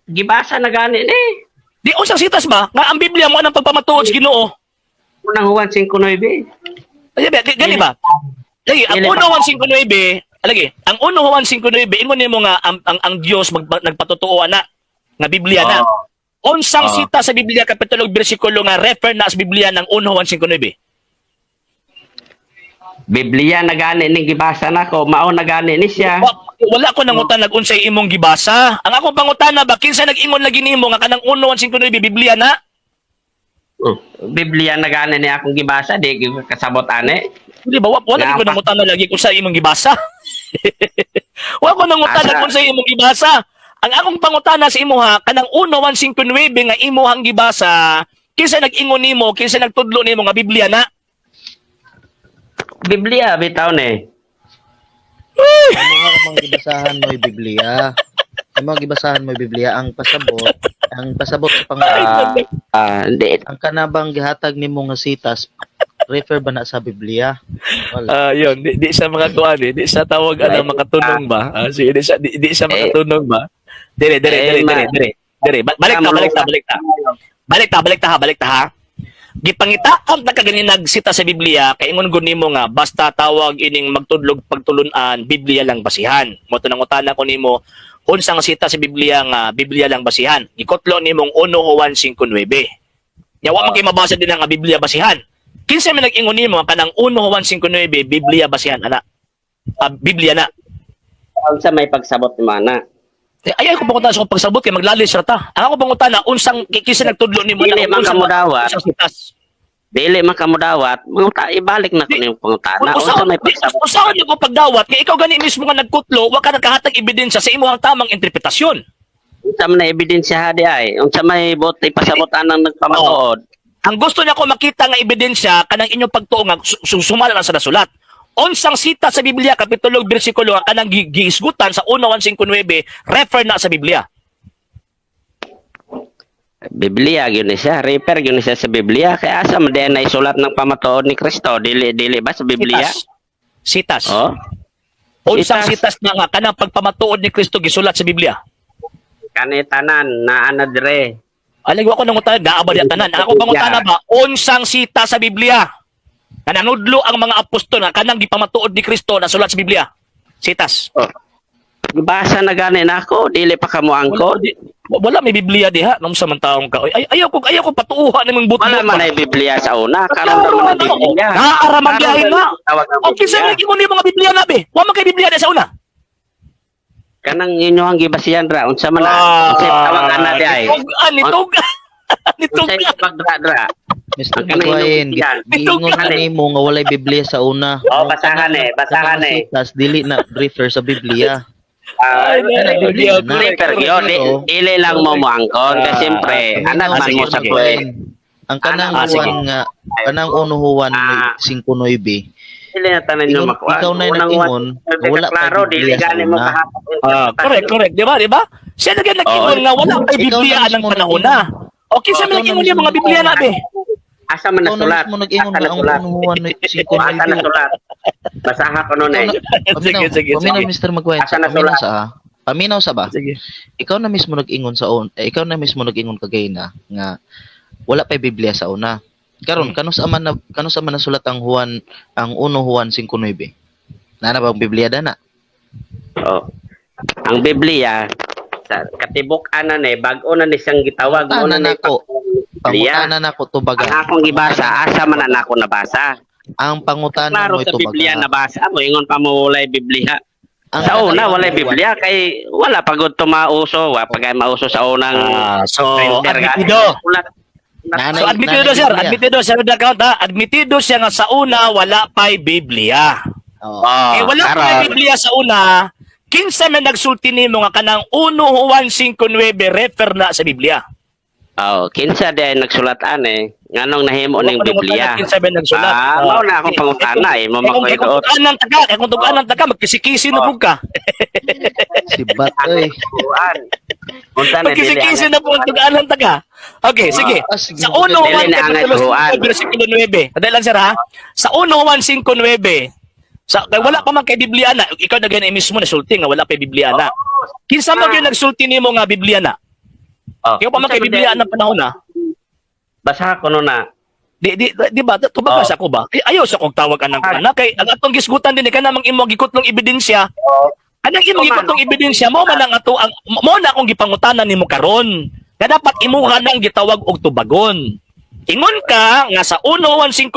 gibasa na gani eh. Di unsang sitas ba nga ang Biblia mo anang pagpamatuod sa Ginoo? Unang Juan 5:9. Ay, gani ba? Lagi, ang 1:5 lagi, ang 1:5 ingon nimo nga ang Dios nagpatotoo na nga Biblia na. Unsang sita sa Biblia kapitulo bersikulo nga refer na sa Biblia ng 1:5? Biblia na gani ning gibasa nako, mao na gani ni siya. Wala ko nangutan nag-unsay imong gibasa. Ang akong pangutana ba kinsa nag-ingon lagi nimo nga kanang 1:5 Biblia na? Biblia na gani ni akong gibasa, di gyud kasabot ani. Di ba wala ko nangutan lagi kung sa imong gibasa. Wala ko nangutan kung sa imong gibasa. Ang akong pangutana sa imo ha, kanang 1:5 nga imuhang gibasa, kinsa nag-ingon nimo, kinsa nagtudlo nimo nga Biblia na? Biblia bitaw ni. Ang mga gibasahan mo Biblia. Ang mga gibasahan mo Biblia ang pasabot sa Panginoon. Hindi. Ang kanabang gihatag nimo nga sitas refer ba na sa Biblia? Wala. Yun, di sa mga kuan, di sa tawag makatunong ba? Sige, di sa makatunong ba? Dire. Balik ta ha. Gipangitaam ta kaganin nagsita sa Biblia kay ingon gud nimo nga basta tawag ining magtudlog pagtulunan Biblia lang basihan. Mo to nangutana ko nimo unsang sita sa Biblia nga Biblia lang basihan. Gikotlo nimong 1:5. Nya wa man kay mabasa din nga Biblia basihan. Kinsa man nag-ingon nimo kanang 1:5 Biblia basihan ana? Biblia na. Unsa may pagsabot ni mana? Ayaw ko pangutana sa pagsabot kay maglalis ra ta. Ang ako pangutana unsang kinsa nagtudlo nimo Dili man ka modawat. unsang sitas. Dili man ka modawat, ibalik na ko ning pangutana. Unsa may pagsabot? Usahan niyo ko pagdawat kay ikaw gani mismo nga nagkutlo wa ka nagkahatag ebidensya sa imong tamang interpretasyon. Unsa man na ebidensya hadi ay? Unsa may buti pasabot anang nagpamatuod? Ang gusto niya ko makita nga ebidensya kanang inyong pagtuo nga sumala lang sa nasulat. Unsang sita sa Biblia kapitulo bersikulo nga kanang giisgutan sa 1:5 refer na sa Biblia. Biblia gyud ni siya, refer gyud ni siya sa Biblia. Kaya asa man din na isulat ng pamatuod ni Kristo, dili ba sa Biblia? Sitas. Oh. Unsang sitas na nga kanang pagpamatuod ni Kristo gisulat sa Biblia. Kani tanan na ana dire. Alag ko nang utana gaaba diya tanan. Ako pangutana ba unsang sita sa Biblia? Nananudlo ang mga apostol nga kanang gipamatuod ni Kristo na sulat sa Biblia. Sitas. Oh. Gibasa na gani nako, dili pa kamo angkod. Wala may Biblia diha nung samantaong ka. Ayaw ko patuuhan nimong buto. Wala man ay Biblia sa una, karon naman ang Biblia. Araman gahin na. Okay sa lagi mo ni mga Biblia na be. Wa man kay Biblia na sa una. Kanang inyo ang gibasiyan ra unsa man unsa tawag ana di ay. Nitog. Unsa pagdra-dra. Mr. Magwayin, giingon na nimo nga walay Biblia sa una. Oh, basahan eh. Tas dili na refer sa Biblia. Refer yun, dili lang mo angkon kasi siyempre anak man mo sa kuwet. Ang kanang Juan nga, kanang 1:5 dili na tanan nyo makuha. Ikaw na nag-ingon, wala klaro, dili gani mo correct, di ba? Siya na nag-ingon nga wala kay Biblia anang panahon na. Okay, sa mga nag-ingon niya mga Biblia na be. Asa man nasulat? Ikaw na nag-ingon na ang 1:5. Asa nasulat? Basaha ko nun eh. Sige. Paminaw, Mr. Magwayin. Asa nasulat? Paminaw sa ba? Sige. Ikaw na mismo nag-ingon ikaw na mismo nag-ingon kagay na nga wala pa Biblia sa una. Karon kanus aman na sulat ang 1:5. Nana bang Biblia dana? Oh. Ang Biblia sa katibuk-an na bag-o na ni siyang gitawag mo na nako. Pangutana nako to baga. Ang akong gibasa asa man na ako nabasa. Ang pangutana Klaro mo sa ito Biblia baga. nabasa mo ingon pa mo walay Biblia. Sa una walay Biblia kay wala pagod to mauso, wa pagay mauso sa unang So admitido sir admitido siya nga sa una wala pa'y Biblia. Oh. Wala pa'y Biblia sa una, kinsa man nagsulti nimo nga kanang 1 Juan 5:9 refer na sa Biblia? Oh, kinsa day nagsulatan nganong nahimo ning Biblia. Kinsa man nagsulat? Mao na akong pangutana mo makoy Kung tugan taga, kung tugan taga magkisikisi na pug ka. Si Bat, oy. Unta na dili. Magkisikisi na pug tugan taga. Okay, sige. sige. Sa 1 Juan Dili na ang Juan. versikulo 9. Kadali lang sir ha. Sa 1 Juan 5:9. Wala pa man kay Biblia na. Ikaw na gani mismo na sulti nga wala pa Biblia na. Kinsa mo gyud nagsulti nimo nga Biblia na? Ikaw pa man kay Biblia ng panahon na. Basa ko no na. Di ba? Tubag sa ko ba? Ayaw sa kong tawag anang kana kay ang atong gisgutan din ka namang imong gikutlong ebidensya. Anang imong gikutlong ebidensya mo man ang ato ang mo na akong gipangutanan nimo karon. Nga dapat imuha nang gitawag og tubagon. Ingon ka nga sa 1 Juan 5:9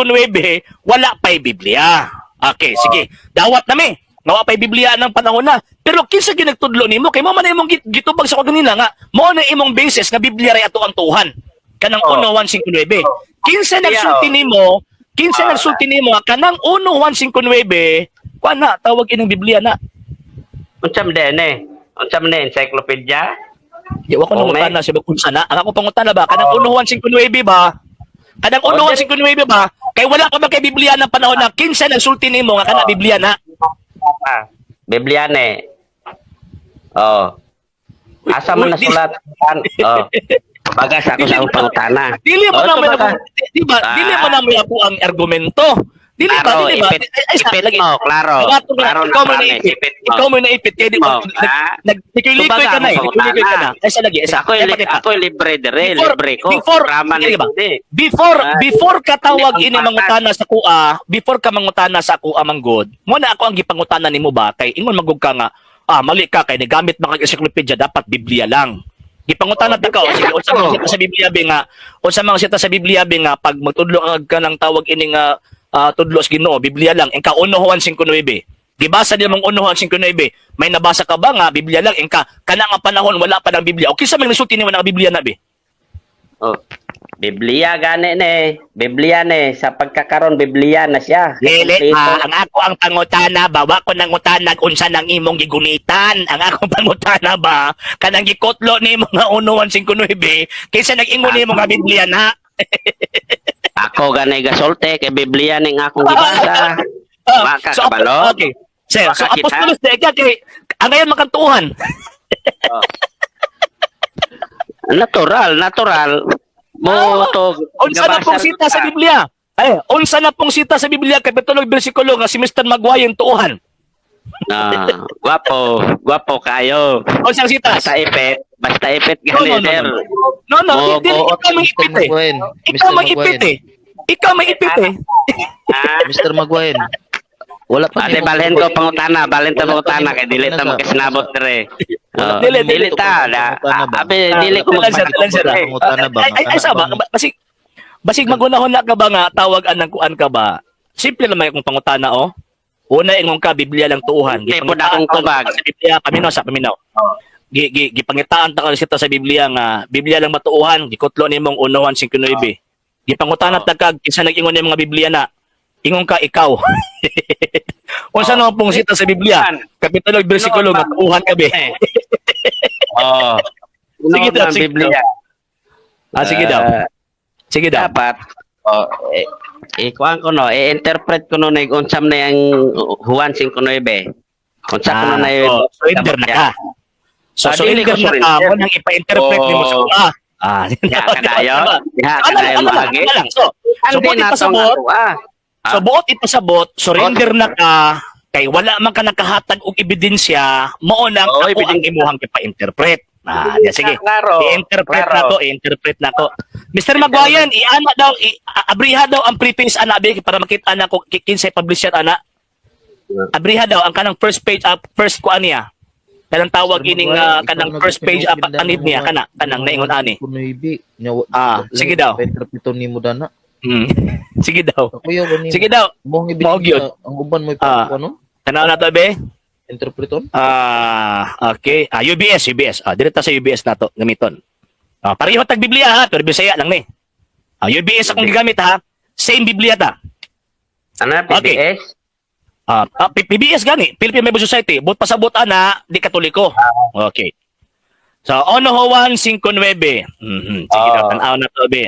wala pa'y Biblia. Okay, sige. Dawat nami. Nga pa'y Biblia ng panahon na. Pero kinsa ginagtudlo nimo kay mo man imong gitubag sa kanina nga mo na imong basis nga Biblia ray ato ang tuhan. Kanang 1 Juan 5:9. Kinsa nagsulti nimo? Kinsa nagsulti nimo kanang 1 Juan 5:9? Kuan na tawag ining Biblia na. Unsam din Unsam ni encyclopedia? Di wa ko nangutana sa unsa na. Ang ako pangutana ba kanang 1 Juan 5:9 ba? Kanang 1 Juan 5:9 ba? Kay wala pa ba kay Biblia ng panahon na kinsa nagsulti nimo nga kana Biblia na? Biblia asa man nasulat? Bagas ako sa akong pangutana. Dili mo na may di ba? Dili mo na may ako ang argumento. Dili ba? Dili ba? Ipit mo, klaro. Ikaw mo na ipit. Ikaw mo na ipit. Kaya di ba? Nagtikoy ka na. Nagtikoy ka na. Isa lagi. Isa. Ako libre dire. Libre ko. Raman Before ka tawag ini mangutana sa kuha, before ka mangutana sa kuha manggod, mo na ako ang gipangutana nimo ba? Kay ingon magug ka nga, mali ka kay nagamit man kag encyclopedia dapat Biblia lang. Gipangutana ta ka sige unsa mga sita sa Biblia be nga unsa mga sita sa Biblia be nga pag magtudlo ka ng tawag ini nga tudlo sa Ginoo Biblia lang engka 1 Juan 5:9 gibasa din mong 1 Juan 5:9 may nabasa ka ba nga Biblia lang engka kana nga panahon wala pa ng Biblia o kinsa man nagsulti nimo nga Biblia na be Biblia gani Biblia sa pagkakaron Biblia na siya. Dili, ang ako ang pangutana ba, wa ko nangutanag unsa nang imong gigunitan. Ang akong pangutana ba, kanang gikotlo nimo nga 1 Juan 5:9, kaysa nag-ingon nimo nga Biblia na. Ako gani gasolte kay Biblia ning akong gibasa. Makakabalo. Okay. Sir, so apostolos de kay ang ngayon makantuhan. Natural. Mo to unsa na pong sita sa Biblia? Unsa na pong sita sa Biblia kapitulo bersikulo nga si Mr. Maguayon tuuhan? Guwapo kayo. Unsa sita? Basta ipit gani sir. No, ikaw may ipit eh. Ikaw may ipit eh. Mr. Maguayon. Wala pa Ate balhin ko pangutana kay dili ta makisnabot dire. Dili ta. Dili ko pangutana ba? Ay saba basig magunahon na ka ba nga tawag anang kuan ka ba? Simple naman kung pangutana Una ingon ka Biblia lang tuuhan. Gipangitaan tubag sa Biblia paminaw. Gipangitaan ta ka sa Biblia nga Biblia lang matuuhan, gikutlo nimong 1 Juan 5:9. Gipangutana ta kag kinsa nag-ingon ni mga Biblia na ingon ka ikaw. Unsa naman pong sita sa Biblia? Kapitulo bersikulo nga tuuhan ka be. Sige daw, Biblia. Sige daw. Dapat kuan ko i-interpret ko ning unsam na yung Juan 5:9. Unsa ko na surrender na ka. So surrender na ka mo nang ipa-interpret nimo sa kuha. So buot ipasabot, surrender na ka kay wala man ka nakahatag og ebidensya, mao nang ako ang imuhang ipa-interpret. Sige. I-interpret nako. Mr. Maguayan, iana daw, abriha daw ang preface ana be para makita na ko kinsay publisher ana. Abriha daw ang kanang first page first ko aniya. Kanang tawag ining kanang first page anid niya kanang naingon ani. Sige daw. Interpreto nimo dana. Sige daw. Sige daw. Mo gyud. Ang uban mo ano? Tanaw na to be. Interpreton? Okay. UBS. Direkta sa UBS na to gamiton. Pareho tag Biblia ha, pero Bisaya lang ni. UBS akong gigamit ha. Same Biblia ta. Ano PBS? PBS gani, Philippine Bible Society, but pasabot ana di Katoliko. Okay. So, 1 Juan 5:9. Sige daw, tanaw na to, be.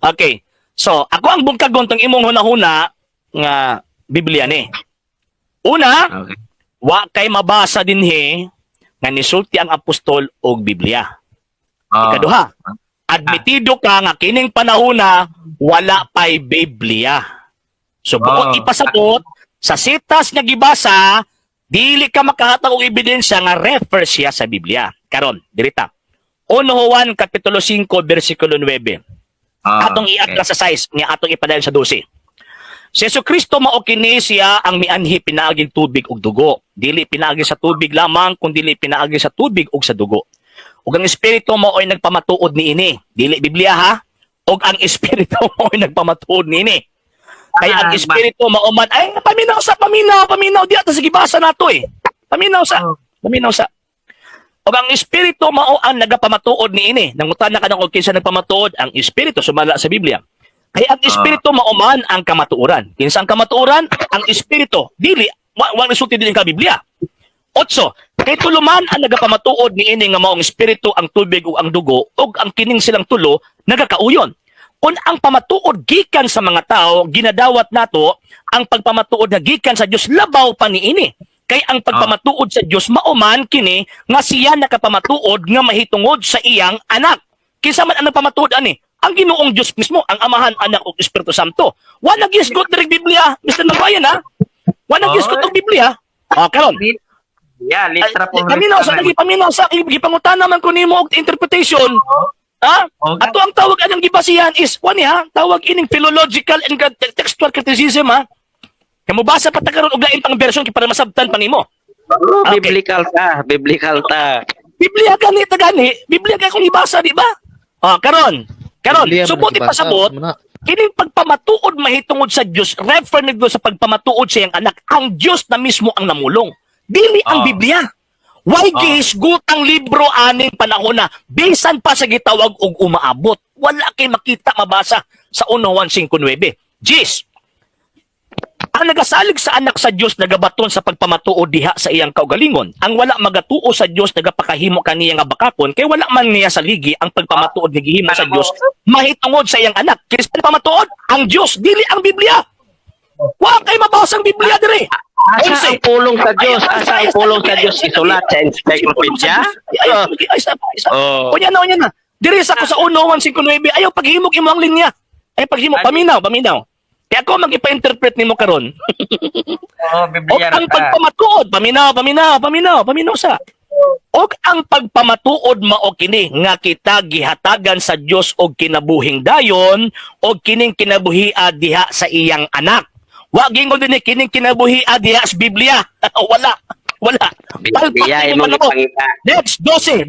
Okay. So, ako ang bungkagon tong imong hunahuna nga Biblia ni. Una, Okay. wa kay mabasa dinhi nga nisulti ang apostol og Biblia. Ikaduha, admitido ka nga kining panahona wala pay Biblia. So, buot ipasabot sa sitas nga gibasa, dili ka makahatag og ebidensya nga refer siya sa Biblia. Karon, dirita. 1 Juan kapitulo 5 bersikulo 9. Atong i-atlas sa size nga atong ipadayon sa 12. Si Jesucristo mao kini siya ang mianhi pinaaging tubig ug dugo. Dili pinaagi sa tubig lamang kundi pinaagi sa tubig ug sa dugo. Ug ang espiritu mao ay nagpamatuod niini. Dili Biblia ha. Ug ang espiritu mao ay nagpamatuod niini. Kaya ang espiritu mao man ay paminaw di ata sige basa nato eh. Paminaw sa. Ug ang espiritu mao ang nagapamatuod niini. Nangutana ka og kinsa nagpamatuod, ang espiritu sumala sa Biblia. Kaya ang espiritu mao man ang kamatuoran. Kinsa ang kamatuoran? Ang espiritu. Dili wa nasuti din ka Biblia. 8. Kay tuluman ang nagapamatuod niini nga maong espiritu, ang tubig ug ang dugo, ug ang kining silang tulo nagakauyon. Kung ang pamatuod gikan sa mga tao, ginadawat nato ang pagpamatuod nga gikan sa Dios labaw pa niini. Kay ang pagpamatuod sa Dios mauman kini nga siya nakapamatuod nga mahitungod sa iyang anak. Kinsa man ang nagpamatuod ani? Ang Ginoong Dios mismo, ang Amahan, Anak ug Espiritu Santo. Wa nagisgot diri Biblia, Mr. Nagbayan ha. Wa nagisgot og Biblia. Karon. Yeah, litra po. Paminaw sa gipangutana man ko nimo og interpretation. Ha? Ato ang tawag anang gibasihan is wani ha, tawag ining philological and textual criticism ha. Kamo basa pa ta karon og lain pang version kay para masabtan pa nimo. Biblical ta. Biblia gani, Biblia kay kung ibasa di ba? Karon, Biblia subot man nagibasa, ipasabot. muna. Kining pagpamatuod mahitungod sa Dios, refer nito sa pagpamatuod sa iyang anak. Ang Dios na mismo ang namulong. Dili ang Biblia. Why gihisgot ang libro aning panahon na bisan pa sa gitawag og umaabot. Wala kay makita mabasa sa 1 Juan 5:9. Jis, ang nagasalig sa anak sa Dios nagabaton sa pagpamatuod diha sa iyang kaugalingon. Ang wala magatuo sa Dios nagapakahimo kaniya nga bakakon kay wala man niya sa ligi ang pagpamatuod nga gihimo sa Dios mahitungod sa iyang anak. Kini sa pamatuod ang Dios dili ang Biblia. Wa kay mabasa ang Biblia diri. Asa ang pulong sa Diyos? Asa ang pulong sa Diyos isulat sa encyclopedia? Kunya na. Diri sa ko sa 1 Juan 5:9 ayaw paghimog imo ang linya. Ay paghimog paminaw. Kaya ako mag-ipa-interpret nimo karon. Biblia ang pagpamatuod, paminaw sa. Og ang pagpamatuod mao kini nga kita gihatagan sa Dios og kinabuhing dayon og kining kinabuhia diha sa iyang anak. Wa gingon dinhi kining kinabuhia diha sa Biblia. Wala. Biblia imong ipangita. Next 12.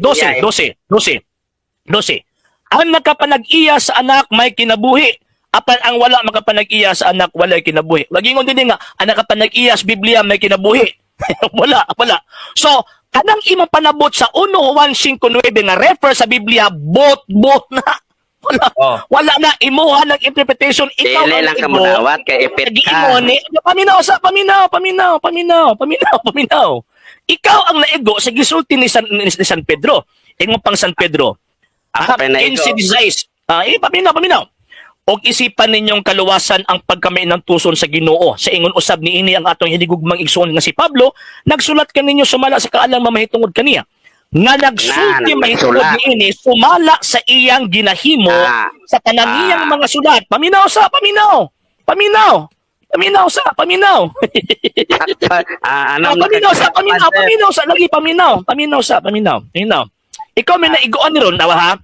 Ang nakapanag-iya sa anak may kinabuhi. Apan ang wala makapanag-iya sa anak walay kinabuhi. Wa gingon dinhi nga ang nakapanag-iya sa Biblia may kinabuhi. wala. So, kanang imong panabot sa 1 Juan 5:9 nga refer sa Biblia, bot na. Wala na imuha ng interpretation. Ikaw Dili lang ka munawat kay ipit ka. Paminaw. Ikaw ang naigo sa gisulti ni San Pedro. Ingon pang San Pedro. Paminaw. Og isipan ninyong kaluwasan ang pagkamay ng tuson sa Ginoo. Sa ingon usab niini ang atong hinigugmang igsoon nga si Pablo, nagsulat kaninyo sumala sa kaalang mamahitungod kaniya. Nga nagsulti mahitungod niini sumala sa iyang ginahimo sa tanang iyang mga sulat. Paminaw. Ikaw may naigoan ni ron, ha?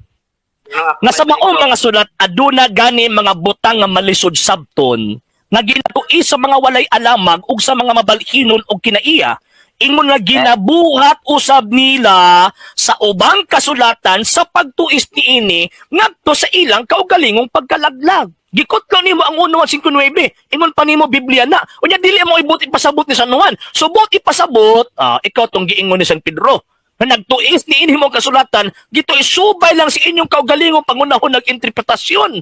Nga sa maong mga sulat aduna gani mga butang nga malisod sabton nga ginatui sa mga walay alamag ug sa mga mabalhinon og kinaiya ingon nga ginabuhat usab nila sa ubang kasulatan sa pagtuis niini ngadto sa ilang kaugalingong pagkalaglag. Gikotlo nimo ang 1 Juan 5:9. Ingon pa nimo Biblia na. Unya dili mo ibot ipasabot ni San Juan. Subot ipasabot, ikaw tong giingon ni San Pedro. Na nagtuis ni inhimong kasulatan, gito isubay lang si inyong kaugalingong pangunahon ng interpretasyon.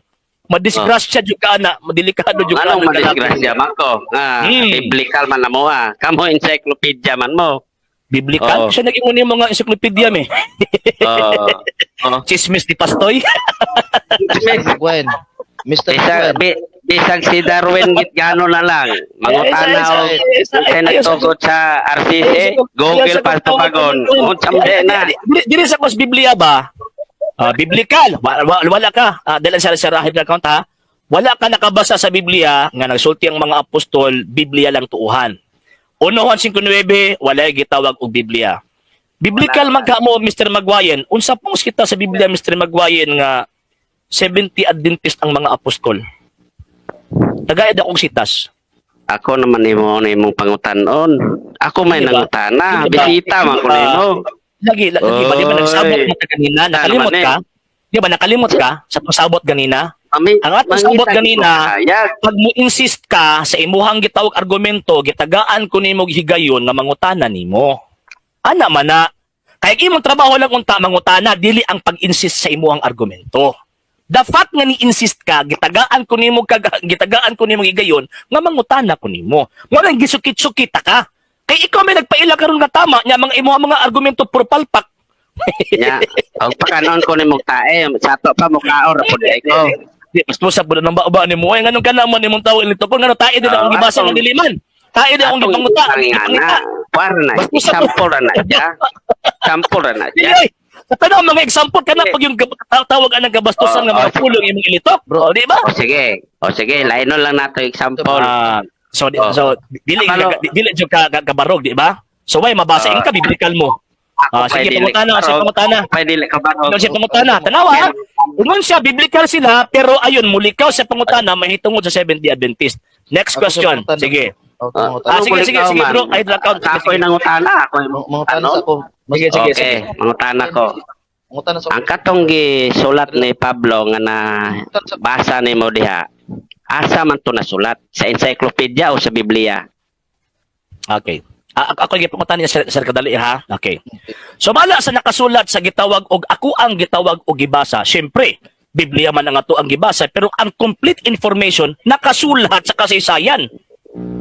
Madisgrasya jud ka na, madelikado jud ka Anong na kalaki. madisgrasya man ko? Biblical man na mo Kamo encyclopedia man mo. Biblical? Oo. Siya nag-ingon yung mga encyclopedia me. Chismis ni Pastoy. Gwen. Mr. Bisag, Gwen. bisag si Darwin git gano na lang. Mangutana o kay nagtugot sa RCC, Google pa tubagon. Unsam na. Dili sa kos Biblia ba? Biblical. Wala ka. Dahil sa rahib na account ha. Wala ka nakabasa sa Biblia nga nagsulti ang mga apostol, Biblia lang tuuhan. 1 Juan 5:9, walay gitawag og Biblia. Biblical man ka mo, Mr. Magwayen. Unsa pong kita sa Biblia, Mr. Magwayen, nga 70 Adventist ang mga apostol. Tagay akong sitas. Ako naman imo na imong pangutanon. Ako may Diba? nangutana, Diba? bisita man ko nimo. Lagi ba di ba nagsabot Oy. mo ka kanina? Ano Nakalimot naman ka? Di ba nakalimot ka sa pasabot ganina? Ami, Ang atong sabot ganina, Kaya, pag mo insist ka sa imuhang gitawag argumento, gitagaan ko nimo higayon nga mangutana nimo. Ana man na. Kaya imong trabaho lang unta mangutana, dili ang pag-insist sa imuhang argumento. The fact nga ni-insist ka, gitagaan ko nimo higayon nga mangutana ko nimo. Mo gisukit-sukit ka. Kay ikaw may nagpaila karon nga tama nya mga argumento puro palpak. ya. Og pakanon ko nimo tae, sato pa mo kaor pud ko. Di mas mo sa pud nang ba ni mo ay nganong kana man imong tawag nito kung ngano tae din akong gibasa ng diliman. Tae din akong gipanguta. Pangana, par na, example na dya. Example na dya. Dili. Sa tanong mga example kana pag yung tawag anang gabastusan nga mga pulong imong ilitok, bro, di ba? O sige, lainon lang nato example. So dili jud ka kabarog, di ba? So way mabasa ka biblical mo. Sige pangutana, Pwede ka ba? Ano siya pangutana? Tanawa, ungon siya, biblical sila, pero ayun, mulikaw sa pangutana, mahitungod sa 70 Adventist. Next question. Sige. Sige, bro. Ay, account. Ako'y nangutana. Mangutana sa ako. Sige. Okay, mangutana ko. Mangutana sa Ang katong gisulat ni Pablo nga na basa ni mo diha, asa man to nasulat? Sa encyclopedia o sa Biblia? Okay. Ako yung pangutan niya, Sir Kadali, ha? Okay. So, bala sa nakasulat sa gitawag og ako ang gitawag og gibasa, syempre, Biblia man ang ato ang gibasa, pero ang complete information nakasulat sa kasaysayan.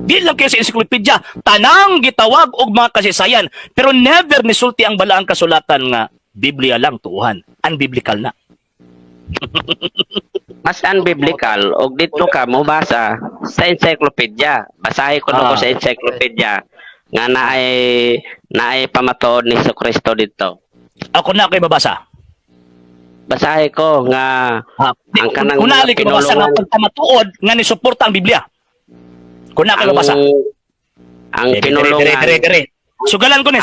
Di lang kayo sa encyclopedia, tanang gitawag og mga kasaysayan, pero never nisulti ang balaang kasulatan nga Biblia lang tuuhan. Unbiblical na. Mas unbiblical og dito ka mo basa sa encyclopedia. Basahin ko ko sa encyclopedia nga naay pamatuod ni Jesucristo dito. Ako na kayo mabasa. Basahin ko nga ang kanang unali ko mabasa nga pagpamatuod nga ni suporta ang Biblia. Kuna kayo mabasa. Ang pinulungan. Dire. Sugalan ko ni.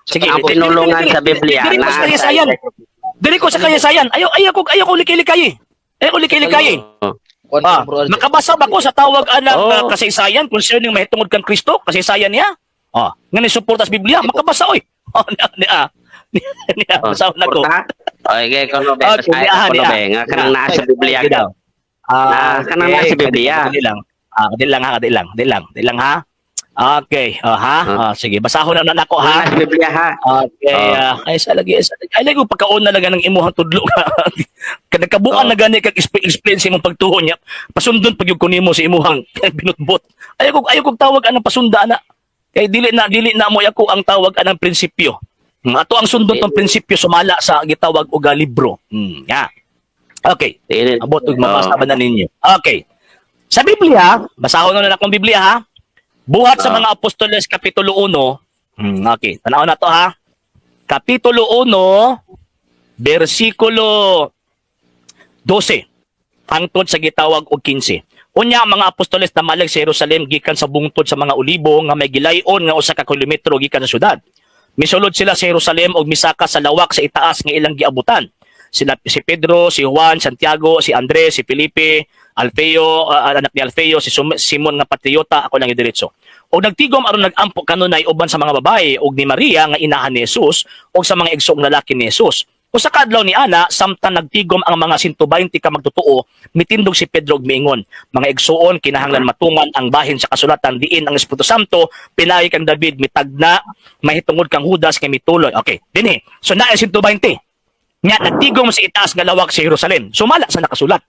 Sige. Ang pinulungan sa Biblia Dili ko sa kayasayan. Dili ko sa kayasayan. Ayaw ko likay-likay. Makabasa ba ko sa tawag anang kasaysayan concerning mahitungod kang Kristo? Kasaysayan niya? Nga ni suporta sa Biblia, makabasa oy. Basaw na ko. Okay, kono ba? Basahin ko ba? Nga kanang naa sa Biblia daw. Kanang nasa Biblia. Di lang ha. Okay, sige, basahon na nako ha. Nasa Biblia ha. Okay, ay sa lagi. Ay lagi pagkaon na lang ng imuhang tudlo ka. Kada kabuan na gani kag explain sa imong pagtuon niya. Pasundon pag yung kunimo sa imuhang binutbot. Ayaw kog tawag anang pasunda na. Kay dili na mo ako ang tawag anang prinsipyo. Ato ang sundon tong prinsipyo sumala sa gitawag og libro. Okay. Abot og mabasa ba na ninyo? Okay. Sa Biblia, basahon na akong Biblia ha. Buhat sa mga Apostoles Kapitulo 1. Okay, tanaw na to ha. Kapitulo 1, versikulo 12. Hangtod sa gitawag og 15. Unya ang mga Apostoles na malag sa Jerusalem gikan sa bungtod sa mga olibo nga may gilayon nga usa ka kilometro gikan sa syudad. Misulod sila sa Jerusalem og misaka sa lawak sa itaas nga ilang giabutan. Sila si Pedro, si Juan, Santiago, si Andres, si Felipe, Alfeo, anak ni Alfeo, si Simon nga patriota, ako lang idiretso. O nagtigom aron nagampo kanunay uban sa mga babae og ni Maria nga inahan ni Jesus o sa mga igsoong lalaki ni Jesus. O sa kadlaw ni Ana, samtang nagtigom ang mga 120 ka magtutuo, mitindog si Pedro og miingon, mga igsoon kinahanglan matungan ang bahin sa kasulatan diin ang Espiritu Santo, pinaay kang David mitagna, mahitungod kang Judas kay mituloy. Okay, dinhi. So naa 120. Nga nagtigom sa itaas nga lawak sa Jerusalem. Sumala sa nakasulat.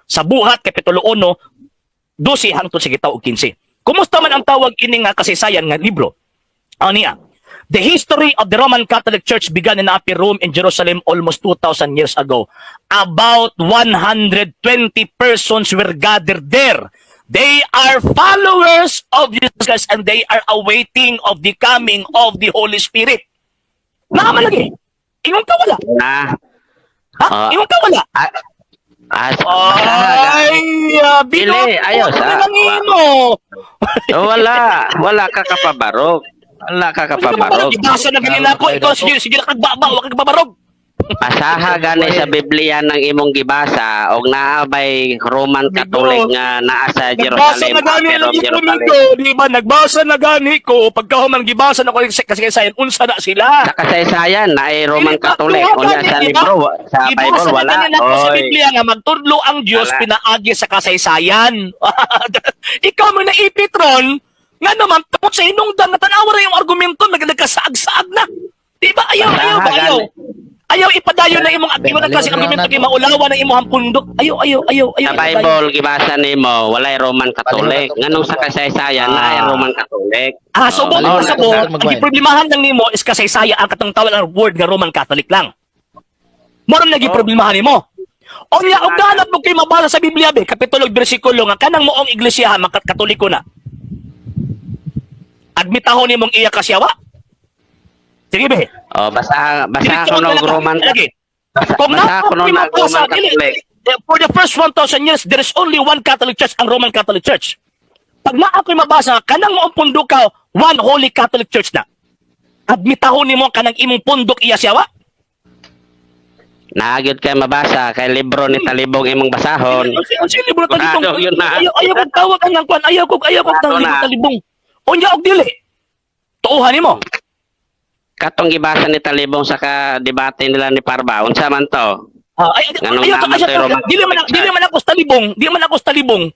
Sa Buhat, Kapitulo 1, 12 hangtod sa Gitaw 15. Kumusta man ang tawag ini nga kasaysayan nga libro? Ano niya? The history of the Roman Catholic Church began in Upper Rome in Jerusalem almost 2,000 years ago. About 120 persons were gathered there. They are followers of Jesus Christ and they are awaiting of the coming of the Holy Spirit. Naman lagi. Ingon ka wala. Na. Ha? Ingon ka wala. Ay, bino. Dili, ayos, mo. Wala ka kapabarog. Wala ka kapabarog. Ibasa na ganina ako. Ikaw, sige na kagbaba. Huwag kagbabarog. Asaha gani sa Biblia ng imong gibasa og naabay Roman Catholic nga naa sa Nagbasa Jerusalem. na gani ang ko, di ba? Nagbasa na gani ko. Pagkahuman gibasa na ko kasi sayan, unsa na sila. Sa kasaysayan na ay Roman Dili, Catholic. tatuwa Unya gani, sa di ba? libro, sa Bible Ibasa na wala. ganina ko sa Oy. Biblia nga magtudlo ang Diyos Wala. pinaagi sa kasaysayan. Ikaw mo na ipitron, nga naman, tapos sa hinungdan, natanawa na yung argumento, nagkasaag-saag na. Di ba? Ayaw. Ayaw ipadayo na imong agkiman kasi argumento kay maulawa na imong pundok. Ayaw. Sa Bible gibasa nimo walay Roman Catholic. Nganong sa kasaysayan na ay Roman Catholic. Subot baliw ko na sa ito, mo, Sir ang Magwain. problemahan lang nimo is kasaysaya ang katang tawag ang word nga Roman Catholic lang. Moro na giproblemahan nimo. Unya og ganap mo kay mabasa sa Biblia be, kapitulo ug bersikulo nga kanang moong iglesia Katoliko na. Admitahon nimong iya kasyawa. Sige be. Basa Diretso ko na ng lang. Roman Lagi. Kung Basa ko ng Roman Catholic. for the first 1,000 years, there is only one Catholic Church, ang Roman Catholic Church. Pag ako'y mabasa, kanang moong pundok ka, one Holy Catholic Church na. Admitahon nimo kanang imong pundok iya siyawa. Naagid kay mabasa kay libro ni Talibong imong basahon. Ang libro talibong. Ano, yun na. Ayaw kong tawag ang kwan. Ayaw kong Ano na? talibong. Unya og dili. Tuuhan nimo. Katong gibasa ni Talibong sa debate nila ni Parba. Unsa man to? Ganun naman to, Roman Dili man ako sa talibong. Di man ako sa talibong.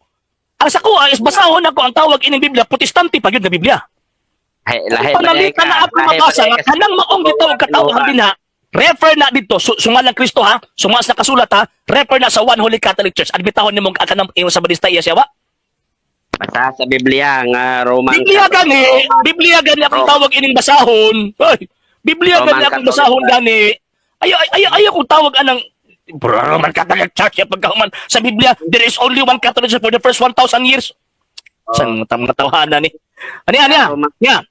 Ang sa kuha is basahon ako ang tawag ining Biblia. Protestante pa yun na Biblia. Lahi Panalita na ako mabasa nga kanang maong gitawag katawhan din ha. Refer na dito, sungalang Kristo ha, sungalas na kasulat ha, refer na sa One Holy Catholic Church. Admitahon ni mong kanang iyong sa balista iya siya ba? Basta sa Biblia nga Roman Biblia gani akong tawag ining basahon. Ay, Biblia Roman gani akong Catholic. basahon gani. Ayaw kong tawag anang Roman Catholic Church ya pagkahuman sa Biblia, there is only one Catholic Church for the first 1,000 years. San mga tawhana ni. Ani. Yeah.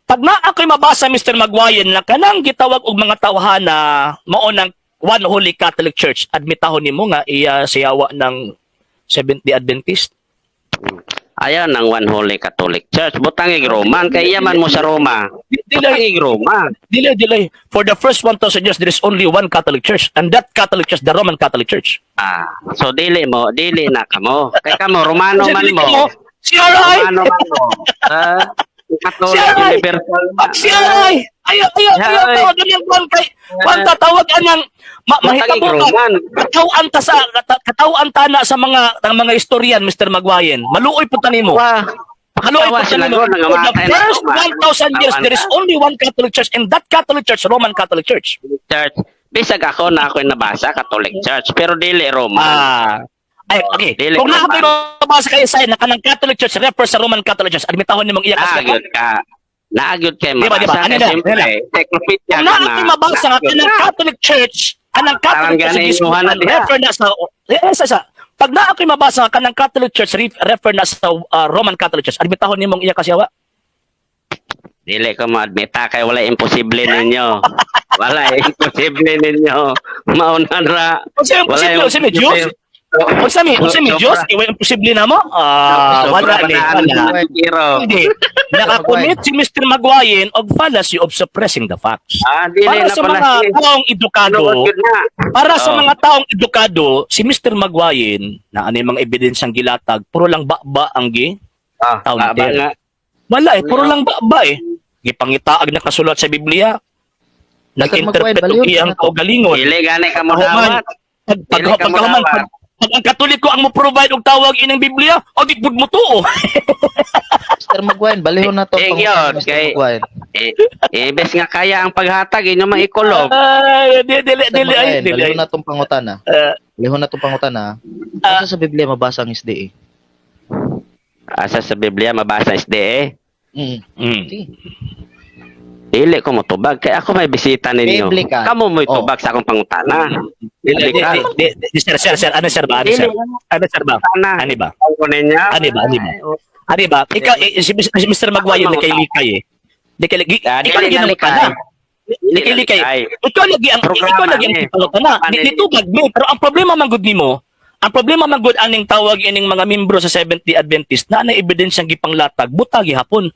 Pag na ako'y mabasa, Mr. Magwayan, na kanang gitawag og mga tawhana mao ng One Holy Catholic Church, admitahon nimo nga iya siyawa ng Seventh-day Adventist. Ayaw ng One Holy Catholic Church. Butangig Roman. Kaya yaman mo sa Roma. Butangig Roma. Dili. For the first 1,000 years, there is only one Catholic Church. And that Catholic Church, the Roman Catholic Church. So dili na kamo. Kay kamo, Romano man mo. CRI! Romano man mo. Catholic CRI! Universal. CRI! Ayaw, tawag ang kwan kay, kwan tatawag anang, mahitabo ka, Roman. katawaan ta na sa mga historian, Mr. Magwayen. Maluoy po tanimo. Maluoy po Sila tanimo. ko, For the nangamatay na first ako, 1,000 years, there is only one Catholic Church, and that Catholic Church, Roman Catholic Church. Church. Bisag ako na ako'y nabasa Catholic Church. Pero dili Roman. Okay. Dili Kung Roman. nakapay mabasa kayo sa na kanang Catholic Church refers sa Roman Catholic Church, admitahon nimong iya kasi. Naagyod kay Diba? mabasa. Ano Kay na? siyempre, encyclopedia Kung nakapay mabasa nga kanang Catholic Church, anang Catholic Parang Church ganun, Juana, diha. refer na sa pag nakapay mabasa nga kanang Catholic Church refer na sa Roman Catholic Church, admitahon nimong iya kasi. Dili ko ma-admita kay wala imposible ninyo. Wala imposible ninyo. Mauna ra. Wala imposible, Diyos? Unsa mi Diyos, iwa imposible na mo? Wala ni. Hindi. Nakakumit si Mr. Magwayen og fallacy of suppressing the facts. Dili Para na sa pala mga taong edukado, para sa Oh. mga taong edukado, si Mr. Magwayen, na ano yung mga ebidensyang gilatag, puro lang ba ang taon nga. Wala puro lang ba Gipangitaag na kasulat sa Biblia. Nag-interpret Magwayen, og iyang kaugalingon. Dili gani ka mo Pagkahuman, dawat. pagkahuman, pag ang Katoliko ang mo provide og tawag inang Biblia, o di pud mo tuo. Mr. Magwain, balihon na to. Yun, kay Ibes nga kaya ang paghatag inyo maikulog. Ay, dili Lihon na tong pangutana. Lihon na tong pangutana. Asa sa Biblia mabasa ang SDA? Asa sa Biblia mabasa SDE? Sige. Dili ko mo tubag kay ako may bisita ninyo. Biblical. Kamo mo tubag sa akong pangutana. Biblical. Sir, ano sir ba? Ano sir ba? Ano ba? Ako ninyo. Ano ba? Ikaw, si Mr. Magwayo na kay Likay eh. Ikaw lagi ng kana. Likay. Ikaw lagi ang pangutana. Ditubag mo. Pero ang problema man gud nimo, ang problema man gud aning tawag ining mga membro sa Seventh-day Adventist na ebidensyang gipanglatag, butagi hapon.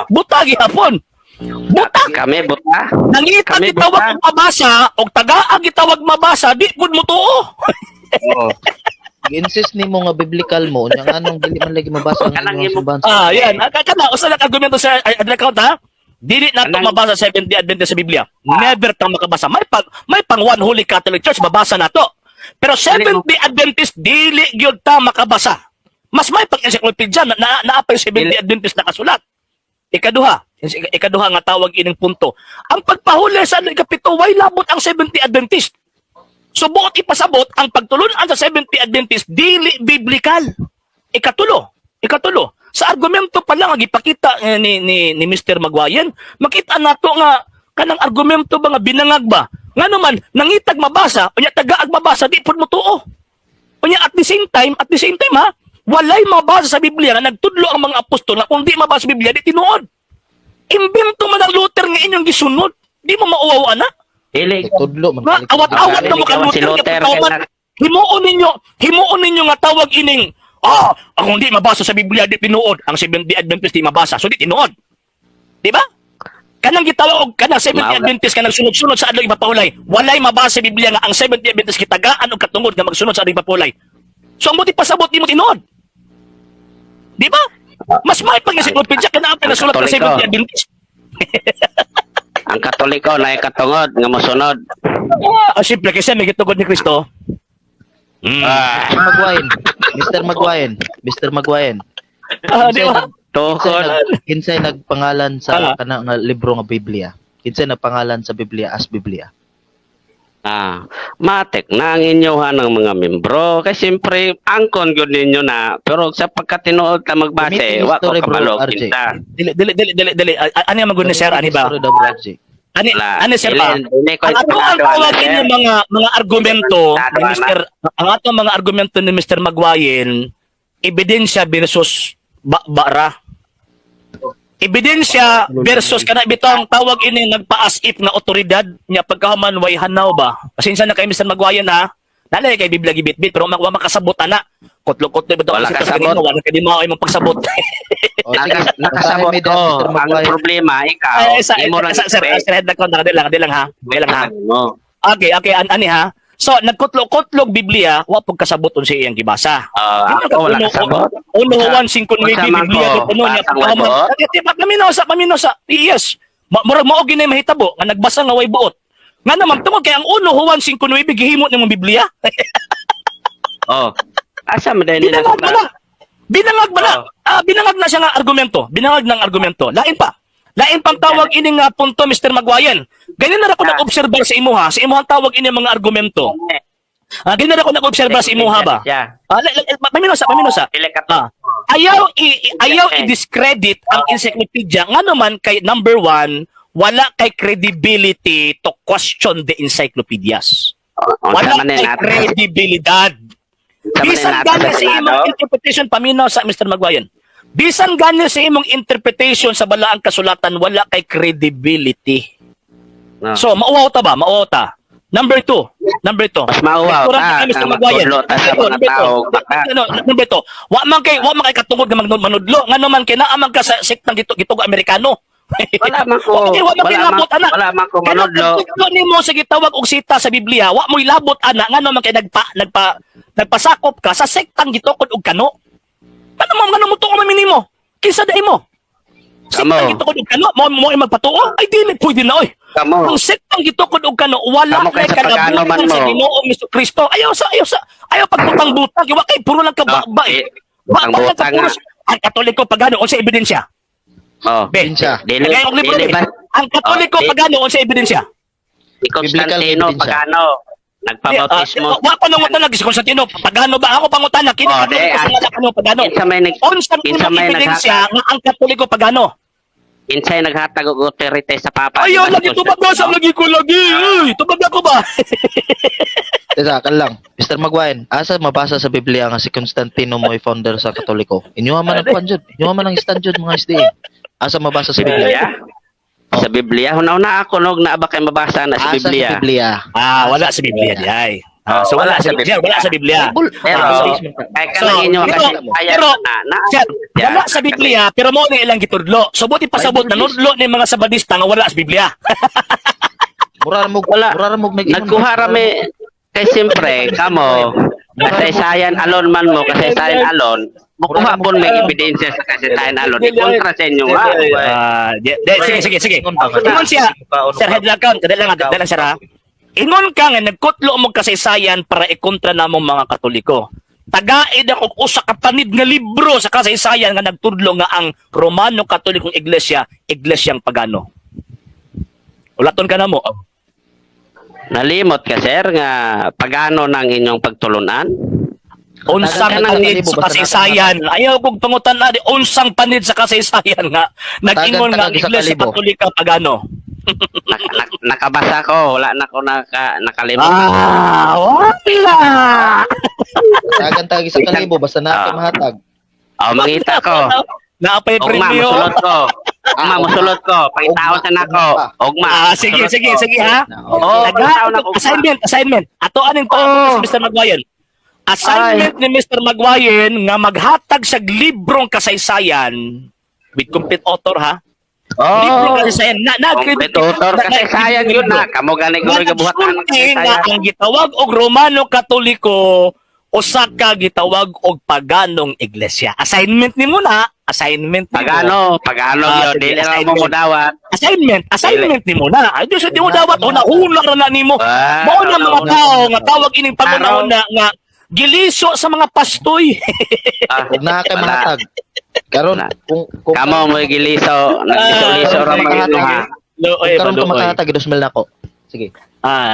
Butagi hapon. Butag Kami buta. nangita Kami gitawag buta. mabasa og tagaa gitawag mabasa di pud mo tuo. Oo. Gi-insist nimo nga biblical mo nya nganong dili man lagi mabasa ang Kanang inyong imo- simbahan. Yan. Kana usa na argumento sa account ha. Dili na to Kanang- mabasa sa Seventh-day Adventist sa Biblia. Never tang makabasa. May pang One Holy Catholic Church mabasa na to. Pero Seventh-day Adventist dili gyud ta makabasa. Mas may pang encyclopedia na naapay Seventh-day Adventist na kasulat. Ikaduha nga tawag ining punto. Ang pagpahuli sa ikapito way labot ang Seventh-day Adventist. Subuot ipasabot ang pagtulunan sa Seventh-day Adventist dili biblical. Ikatulo. Sa argumento pa lang ang ipakita ni Mr. Magwayan, makita nato nga kanang argumento ba nga binangag ba? Nga naman nangitag mabasa, unya tagaag mabasa di pud mo tuo. Unya at the same time ha, walay mabasa sa Biblia nga nagtudlo ang mga apostol na kung di mabasa sa Biblia di tinuod. Imbento man ang Luther nga inyong gisunod. Di mo mauwaw ana. Dili. Tudlo man. Nga awat-awat na mo kan Si Luther, Luther. Himuon ninyo nga tawag ining kung di mabasa sa Biblia di tinuod. Ang Seventh-day Adventist di mabasa so di tinuod. Di ba? Kanang gitawag og kanang Seventh-day Adventist kanang sunod-sunod sa adlaw ipapahulay. Walay mabasa sa Biblia nga ang Seventh-day Adventist kitagaan og katungod nga magsunod sa adlaw ipapahulay. So ang buti pasabot di mo tinuod. Di ba? Mas may pag-encyclopedia kana ang nasulat ng Seventh-day Adventist. Ang Katoliko na katungod nga mosunod. Siyempre kasi may gitugod ni Kristo. Mr. Magwayen. Di ba? Tukod. Kinsay nagpangalan sa kanang nga libro nga Biblia? Kinsay nagpangalan sa Biblia as Biblia? Matek na ang inyohan ng mga membro. Kaya siyempre, angkon yun ninyo na. Pero sa pagkatinuod na magbase, Gamitin wako history, bro, kabalog RJ. kita. Dili. Ano yung magun ni Sir? Ano ba? Story of Raji. Ano Sir ba? Ang ato ang tawag niyo mga argumento ni Mr. Ang ato mga argumento ni Mr. Magwayen, ebidensya versus bara. Ebidensya versus kana bitong tawag ini nagpa-as if nga otoridad nya pagkahuman way hanaw ba. Pasensya na kay Mr. Magwayen ha. Nalay kay Biblia gibit-bit pero wa makasabot ana. Kutlo-kutlo bitaw Wala sa kasabot. kanino, wala kay di mao imong pagsabot. O sige, Nakasabot basahin mo ko. dyan, Mr. Ang Magwayen. problema, ikaw. Imo lang Sir, head na ko na lang ha. mo. Okay, ani ha. So, nagkutlog Biblia, wa pug kasaboton sa iyang gibasa. Ako wala kasabot. Uno Juan 5:9 Usaman Biblia ko, di puno niya basang pagkahuman. wabot. Paminosa. Yes. Murag mao ginay mahitabo nga nagbasa nga way buot. Nga naman tungod kay ang uno Juan 5:9 gihimo nimong Biblia. Asa mo din nila? Binangag ba na? Binangag na siya nga argumento. Binangag ng argumento. Lain pang tawag ini nga punto, Mr. Magwayen. Ganyan na ako nag-obserba sa imuha. Sa imuha tawag ini mga argumento. Ganyan na ako nag-obserba sa imuha ba? Paminosa. Ayaw i-discredit ang encyclopedia. Nga naman kay number one, wala kay credibility to question the encyclopedias. Wala kay credibilidad. Bisan gani sa imong interpretation, paminaw sa Mr. Magwayen. Bisan gani sa imong interpretation sa balaang kasulatan, wala kay credibility. So, mauwaw ta ba? Mauwaw ta. Number two. Mas mauwaw ta. Mr. Magwayen. Magtudlo ta sa mga tao. Number two. Wa man kay katungod nga manudlo. Nga naman kay naa man ka sa sektang gitugo Amerikano. Wala man ko. Wala man ko manudlo. Kaya nimo sa gitawag og sita sa Biblia, wa mo'y labot ana nga naman kay nagpasakop ka sa sektang gitukod og kano. Ano mo tuo man nimo? Kinsa dai mo? Sektang gitukod og kano, mo magpatuo? Ay dili pwede na oy. Ang sektang gitukod og kano wala kay kalabutan sa Ginoong Jesucristo. Ayaw pagputang-butang, wa kay puro lang ka ba. Ang Katoliko pagano o sa ebidensya. Oh, Be, Ebidensya. lagay ang libro, dili be. ba? Ang Katoliko Oh, pagano unsa ebidensya? Si Constantino Biblical pagano nagpabautismo. Wa pa nang utanag si Constantino. Pagano ba ako pangutanag kini Oh, Katoliko di, sa nga kano pagano? Kinsa may nag Unsang kinsa imong may ebidensya naghatag nga ang Katoliko pagano? kinsay naghatag og authority sa Papa. Ayaw Di ba, lagi si tubag sa Constantino? lagi ko lagi. Uy, tubag ako ba? Teka, kan lang. Mr. Magwain, asa mabasa sa Biblia nga si Constantino mo founder sa Katoliko? Inyo man ang kuan jud. Inyo man ang stand jud mga SDA. Asa mabasa sa Biblia? Biblia? Sa Biblia, hunaw-na ako nog naaba kay mabasa na sa Asa Biblia. sa Biblia? Wala sa Biblia di ay. So wala sa Biblia, wala sa Biblia. Pero kay kanang inyo kasi pero sir, wala sa Biblia, pero mo ni ilang gitudlo. So buti pasabot na nudlo ni mga sabadista nga wala sa Biblia. Mura ra mo nag-ingon. Nagkuha rami kay siyempre kamo kasaysayan alon man mo kasaysayan alon mukuha pon may ebidensya sa kasaysayan alon ikontra sa inyo ha. Sige. Ingon siya, Sir Headlock Count, kadala sir ha. Ingon ka nga nagkutlo mo kasaysayan para ikontra namong mga Katoliko. Tagaid ako usa ka panid nga libro sa kasaysayan nga nagtudlo nga ang Romano Katolikong Iglesia, iglesyang pagano. Ulaton ka na mo. Nalimot ka sir nga pagano nang inyong pagtulunan. Unsang panid sa kasaysayan. Ayaw kong pangutan na unsang panid sa kasaysayan nga nag-ingon nga ang Tagan-tagan sa Iglesia kalibo. Katolika pagano. Nakabasa ko wala na ko nakalimot. Wala. Tagan-tagi sa kalibo basta na kay mahatag. Mangita ko. Naapay Ugma premyo. musulot ko. Musulot ko. Pangitaon sa nako. Ugma. Sige ha. Oh, Assignment. Ato aning paabot si Mr. Magwayan. Assignment ni Mr. Magwayan nga maghatag sa librong kasaysayan with complete author ha. Librong kasaysayan Complete author kasi sayang yun na. Kamo galing ko rin gabuhatan ng nga ang gitawag og Romano Katoliko usa ka gitawag og paganong iglesia. Assignment nimo na, assignment nimo. Pagano yun. Sige, Dili lang mo dawat. Assignment nimo na. Ay Diyos, di mo dawat una ra na nimo. Mao na mga tao nga tawag ining pangunahon nga giliso sa mga pastoy. Ug na kay mahatag. Karon kung Kamo mo giliso. Nagliso-liso ra mga ino ha. karon ka makahatag 2,000 na ako. Sige.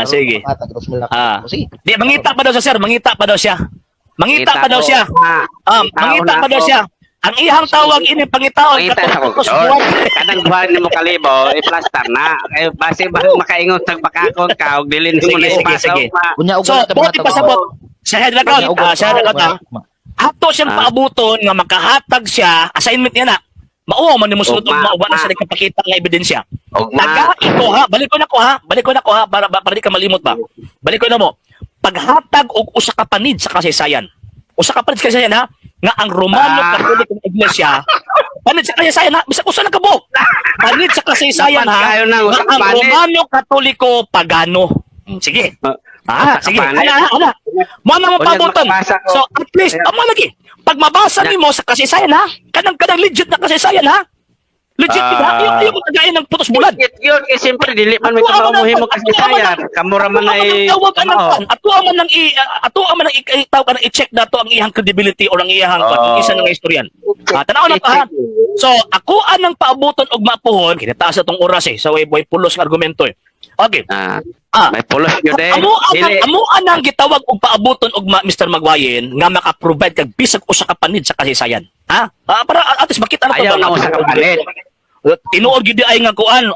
Sige. Mahatag 2,000 na ako. Sige. Di, mangita pa daw siya, sir. Mangita pa daw siya. Mangita pa daw siya. Ang ihang tawag ini pangitaon Mangita sa ko. Kanang buwan ni mo kalibo, i-plaster na. Kay base ba makaingon tag pakakon ka og dili nimo na ipasaw pa. Unya So, buti pasabot. Sa headlock out. Ato siyang paabuton nga makahatag siya, assignment niya na. Mauwa man nimo sulod og mauwa na sa nagpakita nga ebidensya. Taga ito ha, balik ko na ko ha para di ka malimot ba. Balik ko na mo. Paghatag og usa ka panid sa kasaysayan. Usa ka panid sa kasaysayan ha nga ang Romano Katolikong Iglesia panid sa kasaysayan ha, bisag usa na kabo. Panid sa kasaysayan ha. Nga ang Romano Katoliko pagano. Sige. Sige. Ana. Mo na mo pabuton. So at least amo lagi. Pag mabasa nimo sa kasaysayan ha, kanang legit na kasaysayan ha. Legit ha. Ayaw ko tagayin ng putos bulan. Yun, kasi siyempre, dili man may kamamuhin mo kasi sayar. Kamura man ay... Ato man nang i-check na to ang iyang credibility o ang iyang isa ng istoryan. Tanaw na to ha. So, ako anang paabuton og mapuhon, kinataas na tong oras So, way pulos ng argumento Okay. May pulos yun Amo anang gitawag og paabuton og Mr. Magwayen nga maka-provide kag bisag usa ka panid sa kasaysayan. Para at least makita na ayaw na usa ka panid. Tinuod gyud ay nga kuan.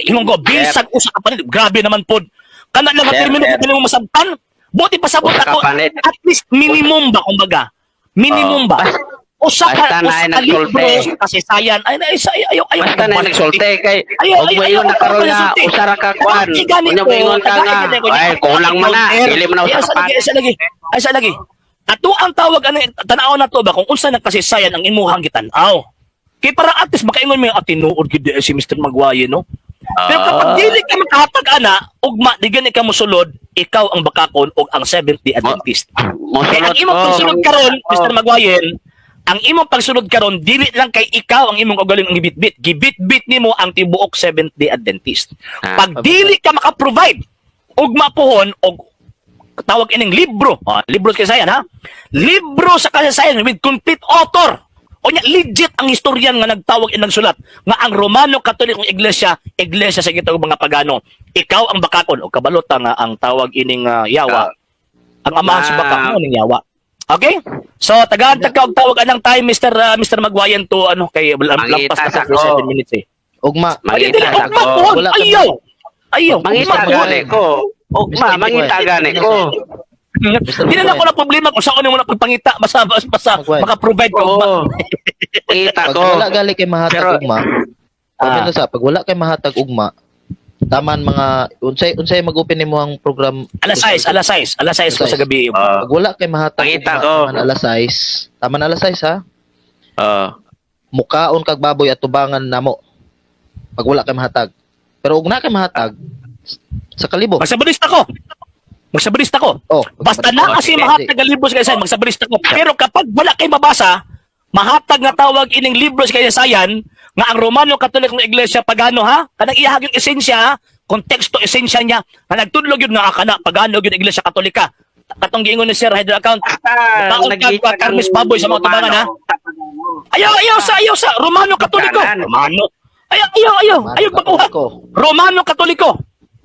Ingon ko bisag usa ka panid. Grabe naman pod. Kana lang termino mo masabtan. Buti pasabot ako. At least minimum ba kumbaga. Minimum ba? Usa ka libro sa kasaysayan. Ayaw. Basta na nagsulti kay og mayon na karon nga usa ra ka kuan. Unya ingon ka nga ay kulang man na. Dili man na usa ka panid. Ay lagi. Ato ang tawag tanaw na to ba kung unsa nang kasaysayan ang imuhang gitan-aw. Kay para at least makaingon mo tinuod gid si Mr. Magwayen no. Pero kapag dili ka makahatag ana ugma di gani ka mosulod, ikaw ang bakakon og ang Seventh Day Adventist. Kaya ang imong pagsulod karon Mr. Magwayen, ang imong pagsulod karon dili lang kay ikaw ang imong ugaling ang gibitbit. Gibitbit nimo ang tibuok Seventh Day Adventist. Pag dili ka maka-provide ugma pohon og tawag ining libro. Libro sa kasaysayan ha. Libro sa kasaysayan with complete author. O nya legit ang historian nga nagtawag inang sulat nga ang Romano Katolikong Iglesia sa gitawag mga pagano. Ikaw ang bakakon o kabalota nga ang tawag ining yawa. Ang amahan sa baka mo ning yawa. Okay? So tagaan og tawag anang time Mr. Magwayan to ano kay lampas na Mangitas sa ako. 7 minutes eh. Ugma. Mangitas ako. Wala ka Ayaw. Ayaw. Mangita gani ko. Ugma, Mr. mangita gani ko. Hindi na ako na problema kung saan ko na pagpangita basta Magway. maka-provide ko ba. Oo. Kita Pag ko. wala gali kay mahatag Pero- ugma, pag wala kay mahatag ugma, taman mga unsay mag-open nimo ang program Alas 6 ko sa gabi. Pag wala kay mahatag Pakita ugma, ko. taman alas 6 ha. Oo. Mukaon kag baboy at tubangan namo. Pag wala kay mahatag. Pero ug na kay mahatag sa kalibo. Magsabalista ko. Oh, Basta na kasi mahatag ang libros kaysayan, magsabalista ko. Pero kapag wala kay mabasa, mahatag nga tawag ining libros kaysayan, nga ang Romano Katolikong Iglesia pagano ha, kanang iyahag yung esensya ha, konteksto esensya niya, nga nagtudlog yun nga kana, pagano yung Iglesia Katolika. Katong giingon ni Sir Hydro Account, taon ka Carmes Baboy sa mga tubangan ha. Ayaw sa Romano Katoliko. Romano. Ayaw baguha. Romano Katoliko.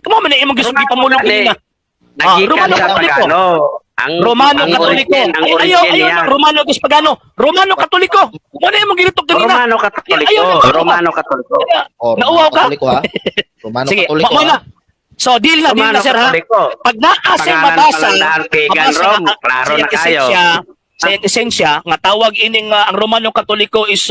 Kamo man imong gusto ipamulog nila. Nagikan Romano sa Katoliko. pagano. Ang Romano ang Katoliko. origin, ang Ayaw origin niya. Romano Pagano. Romano Katoliko. Ano imong gilitok kanina? Romano Katoliko. Ayaw, Romano Katoliko. Oh, Nauwaw ka? Katoliko, ha? Romano Sige, Katoliko. mo na. So deal na Romano sir ha. Katoliko. Pag naasay Pangalan mabasa, pa lang dahil pagan Rome, klaro na kayo. Sa esensya nga tawag ining ang Romano Katoliko is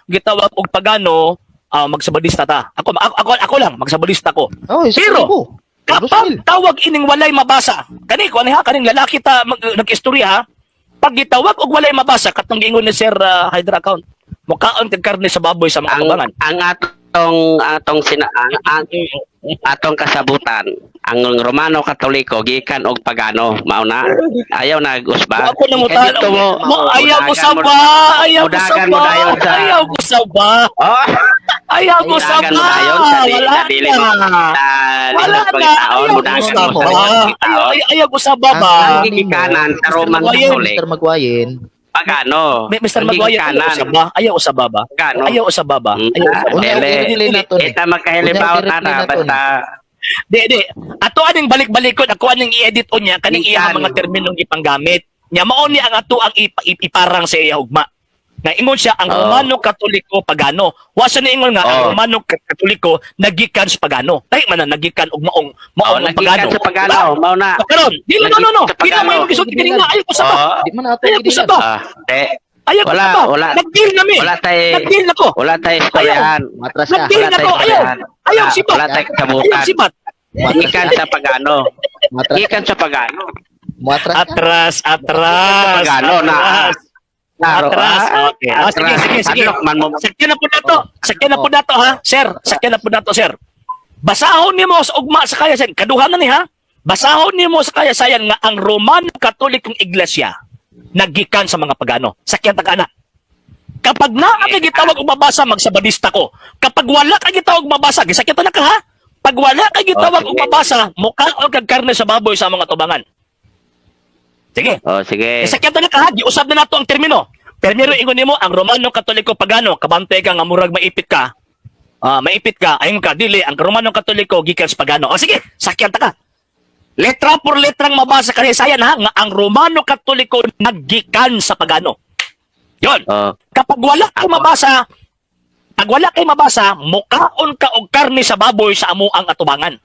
gitawag og pagano magsabadista ta. Ako lang magsabadista ko. Oh, isa Pero, kalibo. Kapag tawag ining walay mabasa, kaning lalaki ta nag-istorya ha. Pag gitawag og walay mabasa katong giingon ni Sir Hydra Account, mukaon kag karne sa baboy sa mga tubangan. Ang atong kasabutan, ang Romano Katoliko gikan og pagano, mao na. Ayaw nag-usba. Ako na mutal. Dito Ayaw ko sa udagan mo- ba. Ayaw ko sa udagan ba. mo dayon sa- Ayaw ko sa ba. Oh, Ayaw ko sa udagan ba. mo dayon sa Wala dili mo. na. Wala na. Ayaw ko Udagan sa mo ba. sa pagkitaon. Ayaw ko sa ba ba. Ang gigikanan sa Roman Katolik, Mr. Magwayin. pagano. Mr. Ang Maguire, ayaw ko sa ba. Ayaw ko sa ba ba. Pagano. Ayaw ko sa ba ba. Ayaw ko sa ba. Una, i-relay na to, Ita magkahilibaw Una, na i-relay na to, basta Di. Ato aning balik-balikon, ako aning i-edit o niya, kaning iya Ikan. mga terminong ipanggamit. Nya mao ni ang ato ang iparang sa iya ugma. Nga ingon siya ang Romano Katoliko pagano. Wa siya niingon nga ang Romano Katoliko nagikan sa pagano. Tay man na nagikan og maong nagikan pagano. sa pagano, mao na. Karon, dili no. Sa Di na pagano. mo gisulti kanina ayaw ko sa ba. Oh, Di man ato Ayaw ko sa ba. Ayaw ko Wala, sa ba. wala. Nag-deal kami. Wala tay Nag-deal na ko. wala tay istoryahan. Matras ka. Nag-deal na ko. Ayaw si Bat. Wala tay Ayaw kasabutan. si Bat. Gikan sa pagano. Matras ka. Gikan sa pagano. Matras ka. Atras. Pagano na. Klaro. Atras. Okay. Sige. Padlok man mo. Sakyan na po nato ha. Sir, sakyan na po nato sir. Basahon nimo sa ugma sa kayasayan. Kaduhan na ni ha. Basahon nimo sa kayasayan nga ang Romano Katolikong Iglesia naggikan sa mga pagano. Sakyan ta kana. Kapag naa ka gitawag og mabasa magsabadista ko. Kapag wala ka gitawag mabasa, gisakyan ta na ka ha. Pag wala ka gitawag og mabasa, mukhaon kag karne sa baboy sa mga tubangan. Sige. Oh, sige. Sakyan na ka ha, giusab na nato ang termino. Pero ingon nimo ang Romano Katoliko pagano, kabantay ka nga murag maipit ka. Maipit ka, ayon ka dili ang Romano Katoliko gikan sa pagano. O sige, sakyan ta ka. Letra por letrang mabasa kanhisayan ha nga ang Romano Katoliko naggikan sa pagano. Yon. Oh. Kapag wala kay mabasa, mukaon ka og karne sa baboy sa amo ang atubangan.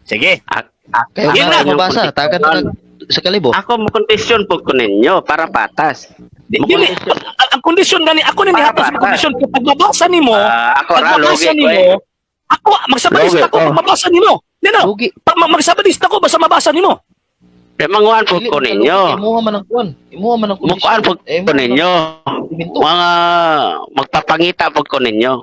Sige. Kaya Yun wala na. mabasa. Tagan na sa kalibo. Ako mo kondisyon po ko ninyo para patas. Dili, ang kondisyon gani ako ni Para hatag sa bata. kondisyon kapag mabasa nimo, Ako ra logi ko ako magsabadista ko pag mabasa nimo. Dino. Lugi. Pag magsabadista ko basta mabasa nimo. Manguan po ko ninyo. Imuha man ang kuwan. Imuha man ang Mukuan po ko ninyo. Mga magpapangita po ko ninyo.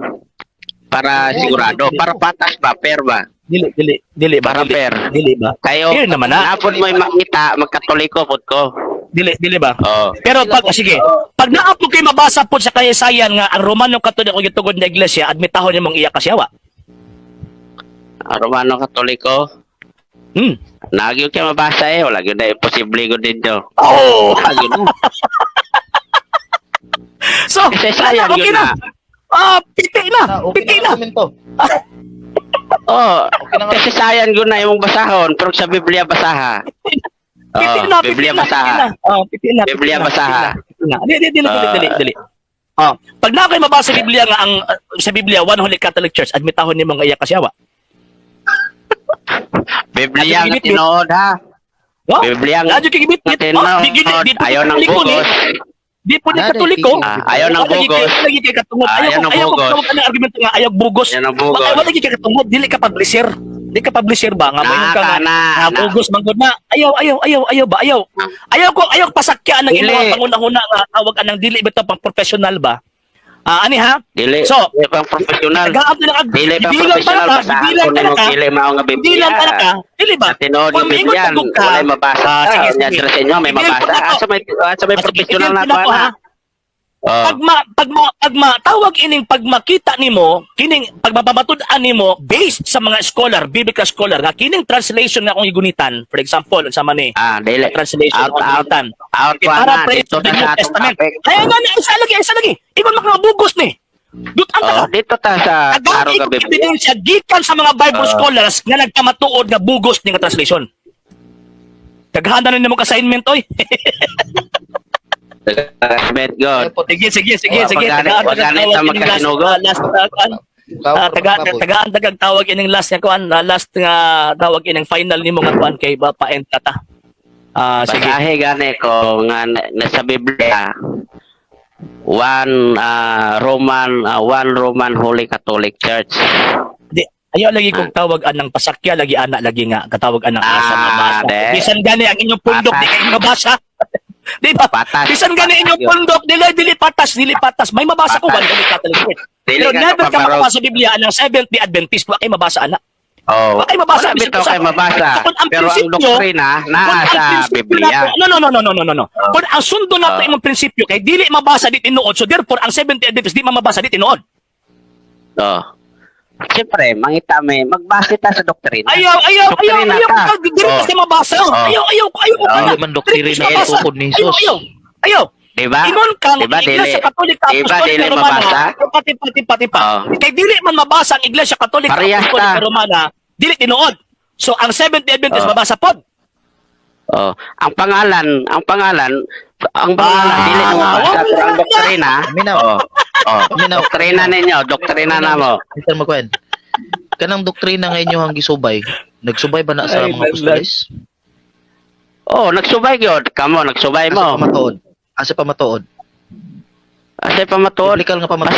Para sigurado, para patas ba, fair ba? Dili ba? Para fair. Dili ba? Kayo, Fair naman na. napod mo yung makita, magkatoliko po ko. Dili ba? Oh. Pero sige, pag naapod kay mabasa po sa kayasayan nga ang Romano Katoliko gitugod na iglesia, admitahon nimong iya kasyawa. Romano Katoliko. Nagyo kayo mabasa wala yun na imposible ko din nyo. Oh! So, Kasaysayan okay yun na. Piti na. Okay Piti na na. komento. Oh, na nga. kasaysayan yun na imong basahon, pero sa Biblia basaha. Piti Oh, na, Biblia piti na, basaha. piti na. Piti na. Biblia piti na, basaha. piti na. Dili. Pag na kayo mabasa sa Biblia nga sa Biblia One Holy Catholic Church, admitahon nimo nga iya kasyawa. Biblia Adyo nga gibit. tinuod ha. Oh? Biblia nga Adyo kigibit. tinuod. Ayaw ng bugos. Di po ni Nari, Katoliko. Ayaw ng bugos. Lagi kay katungod. Ayaw ng bugos. Ayaw ng argumento nga ayaw bugos. Ayaw ng bugos. Wala lagi kay katungod, dili ka publisher. Di ka publisher ba nga mayon ka nga bugos manggod na. Ayaw ba? Ayaw pasakyan ng Dili. imong panguna-una nga tawag anang dili bitaw pang professional ba? Ani ha? Dili. So, Dili pang professional. Gaab na Dili pang bibilang professional para ka, basahan bibilang ko para nimo ka. dili mao nga Biblia. Bibilang para ka, dili ba? Sa tinuod Kung yung maingon Biblia, tagog ka, wala mabasa. sige, sige. Nya sa inyo may Bibigyan mabasa. ko na to. Asa may professional na Sige, pa na. Oh. Pag tawag ining pag makita nimo kining pag mapabatud-an nimo based sa mga scholar, biblical scholar nga kining translation nga akong igunitan, for example, unsa man ni Dili. translation Out, akong out. igunitan. Out Okay, pa para na praise dito the na New sa atong Testament. topic. Ay nga isa lagi. Ingon mga bugos ni. Dut ang Oh, dito ta sa Agad araw nga Biblia. ebidensya gikan sa mga Bible scholars nga nagkamatuod nga bugos ni nga translation. Kaghanda na nimo ka assignment oy. Met God. Sige. Pagganit sa magkasinugo. Last tagaan tawag ining last nga kuan, last nga tawag ining final nimo nga kuan kay ba paenta ta. Sige. Basahe gani ko nga nasa Biblia. One Roman Holy Catholic Church. Di, ayaw lagi kong tawag anang pasakya lagi ana lagi nga katawag anang asa Ah, mabasa. de. Bisan gani ang inyong pundok di Patas. kayo mabasa. Di ba? Patas. Bisan gani inyong pundok dili patas. May mabasa ko Patas. one Holy Catholic Church. Dili Pero ka never ka kapabarog. makabasa sa Biblia anang Seventh Day Adventist wa kay mabasa ana. Oh, Ay, mabasa. wala bitaw kay mabasa. Kung ang Pero ang prinsipyo- doktrina naa sa Biblia. No. Kung ang sundo nato imong prinsipyo kay dili mabasa dit tinuod, so therefore ang Seventh Day Adventist di mabasa dit tinuod. Oh. Siyempre, mangita may magbase ta sa doktrina. Ayaw Doktrina ka. dili Oh. kasi mabasa. Oh. Ayaw Dili man doktrina Dili mabasa. itukod ni Jesus. Ayaw. Diba? Ingon ka Diba, ang Iglesia dili? Katolika Diba, Apostolika dili Romana, mabasa? pati pa. Oh. Kay dili man mabasa ang Iglesia Katolika Parehas Apostolika ta. Romana, dili tinuod. So ang Seventh Day Adventist Oh. mabasa pod. Oh, ang pangalan dili mo mabasa pero ang doktrina. Minaw. Oh, doktrina na mo. Ito mo kwen. Kanang doktrina nga inyo ang gisubay. Nagsubay ba na sa Ay, mga apostoles? Oh, nagsubay gyud kamo, nagsubay Asa mo. pamatuod? Asa pamatuod? Asay pamatuod. Biblical nga pamatuod.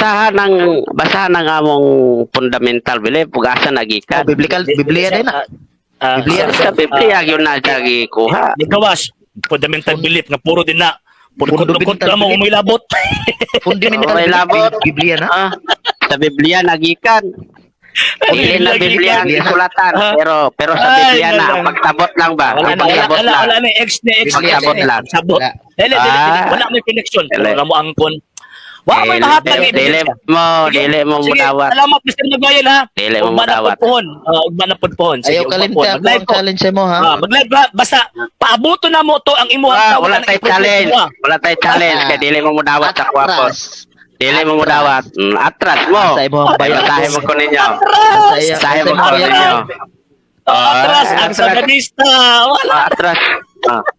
Basahan ng among fundamental bili pugasa Oh, nagikan. biblical, Biblia din na. Biblia Sa Biblia yun na jagi kuha. Di gawas. Fundamental belief nga puro din na. Puro Fundamental kontra mo belief. umilabot. Fundamental Okay, labot. Biblia na. Ah, sa Biblia nagikan. Dili na Biblia ang isulatan, pero sa Ay, Biblia na wala. ang pagtabot lang ba? Wala Ang pagtabot lang. na X na X. Pagsabot lang. Sabot. Wala. Dili. Wala may connection. Dili. Wala mo angkon. Wa mo lahat ng Dili mo mudawat. Salamat Mr. Magayan ha. Dili mo Ugma na mudawat. podpohon. Ugma na podpohon. Ayaw kalimta ako ang challenge mo ha. Mag-live ba? Basta paabuto na mo to ang imo Wala tay challenge. Wala tay challenge kay dili mo mudawat sa kwapos. Dili mo mudawat. Atras mo. Sa imo ang bayan. Basahin mo ko ninyo. Saya Basahin mo ko bayan. ninyo. Atras ang saganista. Wala. Atras.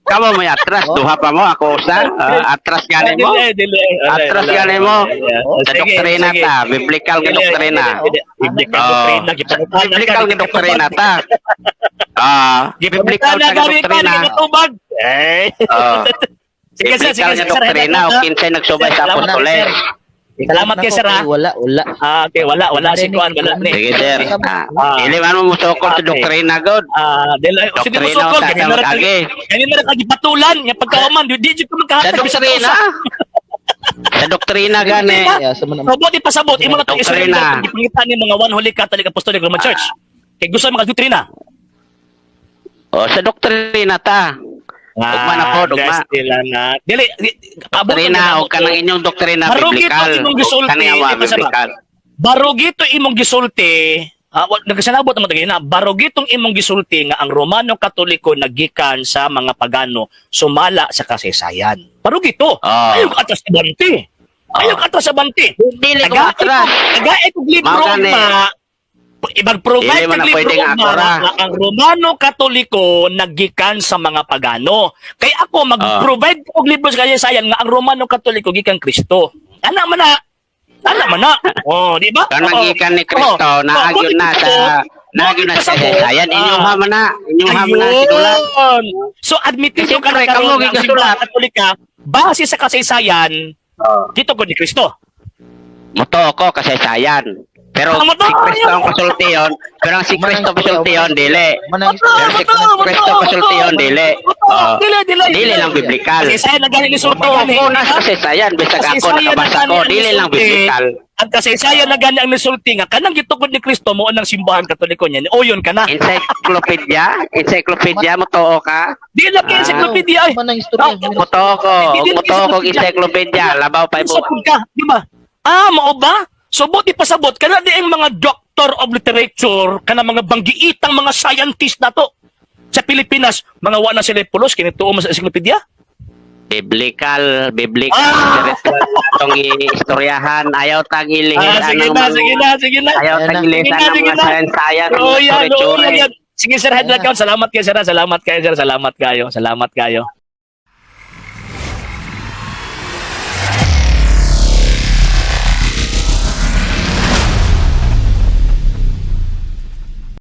Kamu may atras, duha pa mo ako usa. Atras gani mo. Dili. Atras gani mo. Sa Sige, doktrina sige. ta, biblical nga doktrina. Biblical Oh. doktrina. Gipangutanan ka, Biblical nga doktrina ta. Biblical Gipangutanan nga ka, doktrina. ginatubag. Sige, sir. Biblical nga doktrina o kinsay nagsubay sa Salamat, apostoles. sir. Salamat kay sir ha. Wala. Okay, wala si Kuan, wala ni. Sige sir. Dili man mo musukol sa Okay. doktrina god. Sige mo Doktrina sukol, o kani na agi. kagi patulan, nya pagkauman, di ko Sa magkahatag bisan doktrina. Sa doktrina gani. Sabot ipasabot imo na tong Doktrina. ipangitan ni mga One Holy Catholic Apostolic Roman Church. Kay gusto mga doktrina. O sa doktrina ta. Ugma na po, ugma. Dili, Doktrina o kanang inyong doktrina Barugito biblical. imong gisulti, Kanang di ba, sir? biblical. Barugito imong gisulti, nagkasanabot naman tagay na, barugitong imong gisulti nga ang Romano Katoliko nagikan sa mga pagano sumala sa kasaysayan. Barugito. Oh. Ayaw ka atas 20. Ayaw ka to sa banti. Dili ko atras. Tagaay kong libro Mao gani. ibag-provide Dili mo ng na libro pwedeng akora. nga ang Romano Katoliko naggikan sa mga pagano. Kaya ako mag-provide og libro sa kasaysayan nga ang Romano Katoliko gikan Kristo. Ana man na. Oh, di ba? Kung nagikan ni Kristo, naagyon na sa sayan. Inyuha man na sinulat. Ayun. So admitin ko ka na Siyempre, karon kamo ang gigasulat. simbahan Katolika base sa kasaysayan dito ko ni Kristo. Muto ko kasaysayan. Pero Ah, muto si Kristo kayo. ang pasultiyon. Pero ang si Kristo pasultiyon, dili. Manang Pero si Kristo pasultiyon, dili. Oo. Dili lang biblikal. Kasaysayan na galing ni Surto. Ako na sa kasaysayan. Bisag ako nakabasa ko, dili lang biblikal. Ang kasaysayan na gani ang nisulti nga kanang gitukod ni Kristo mo ang simbahan Katoliko niya. O yun ka na. Encyclopedia, muto ka. Di na kay encyclopedia ay. manang istorya. Muto ko. Muto ko encyclopedia. Labaw pa Sa ibo. ka, di ba? Mao ba? So buti pasabot kana di ang mga doctor of literature kana mga banggiitang mga scientist na to sa Pilipinas mga wa na sila pulos kini tuo mo sa encyclopedia. Biblical. Ah! Itong istoryahan. Ayaw tag ilihis. Sige na. Ayaw tag ilihis. Sige Ang mga na. sayan-sayan. Oh, yan, Tsure-tsure. yan. Sige sir, head lang. Salamat kayo sir. Salamat kayo.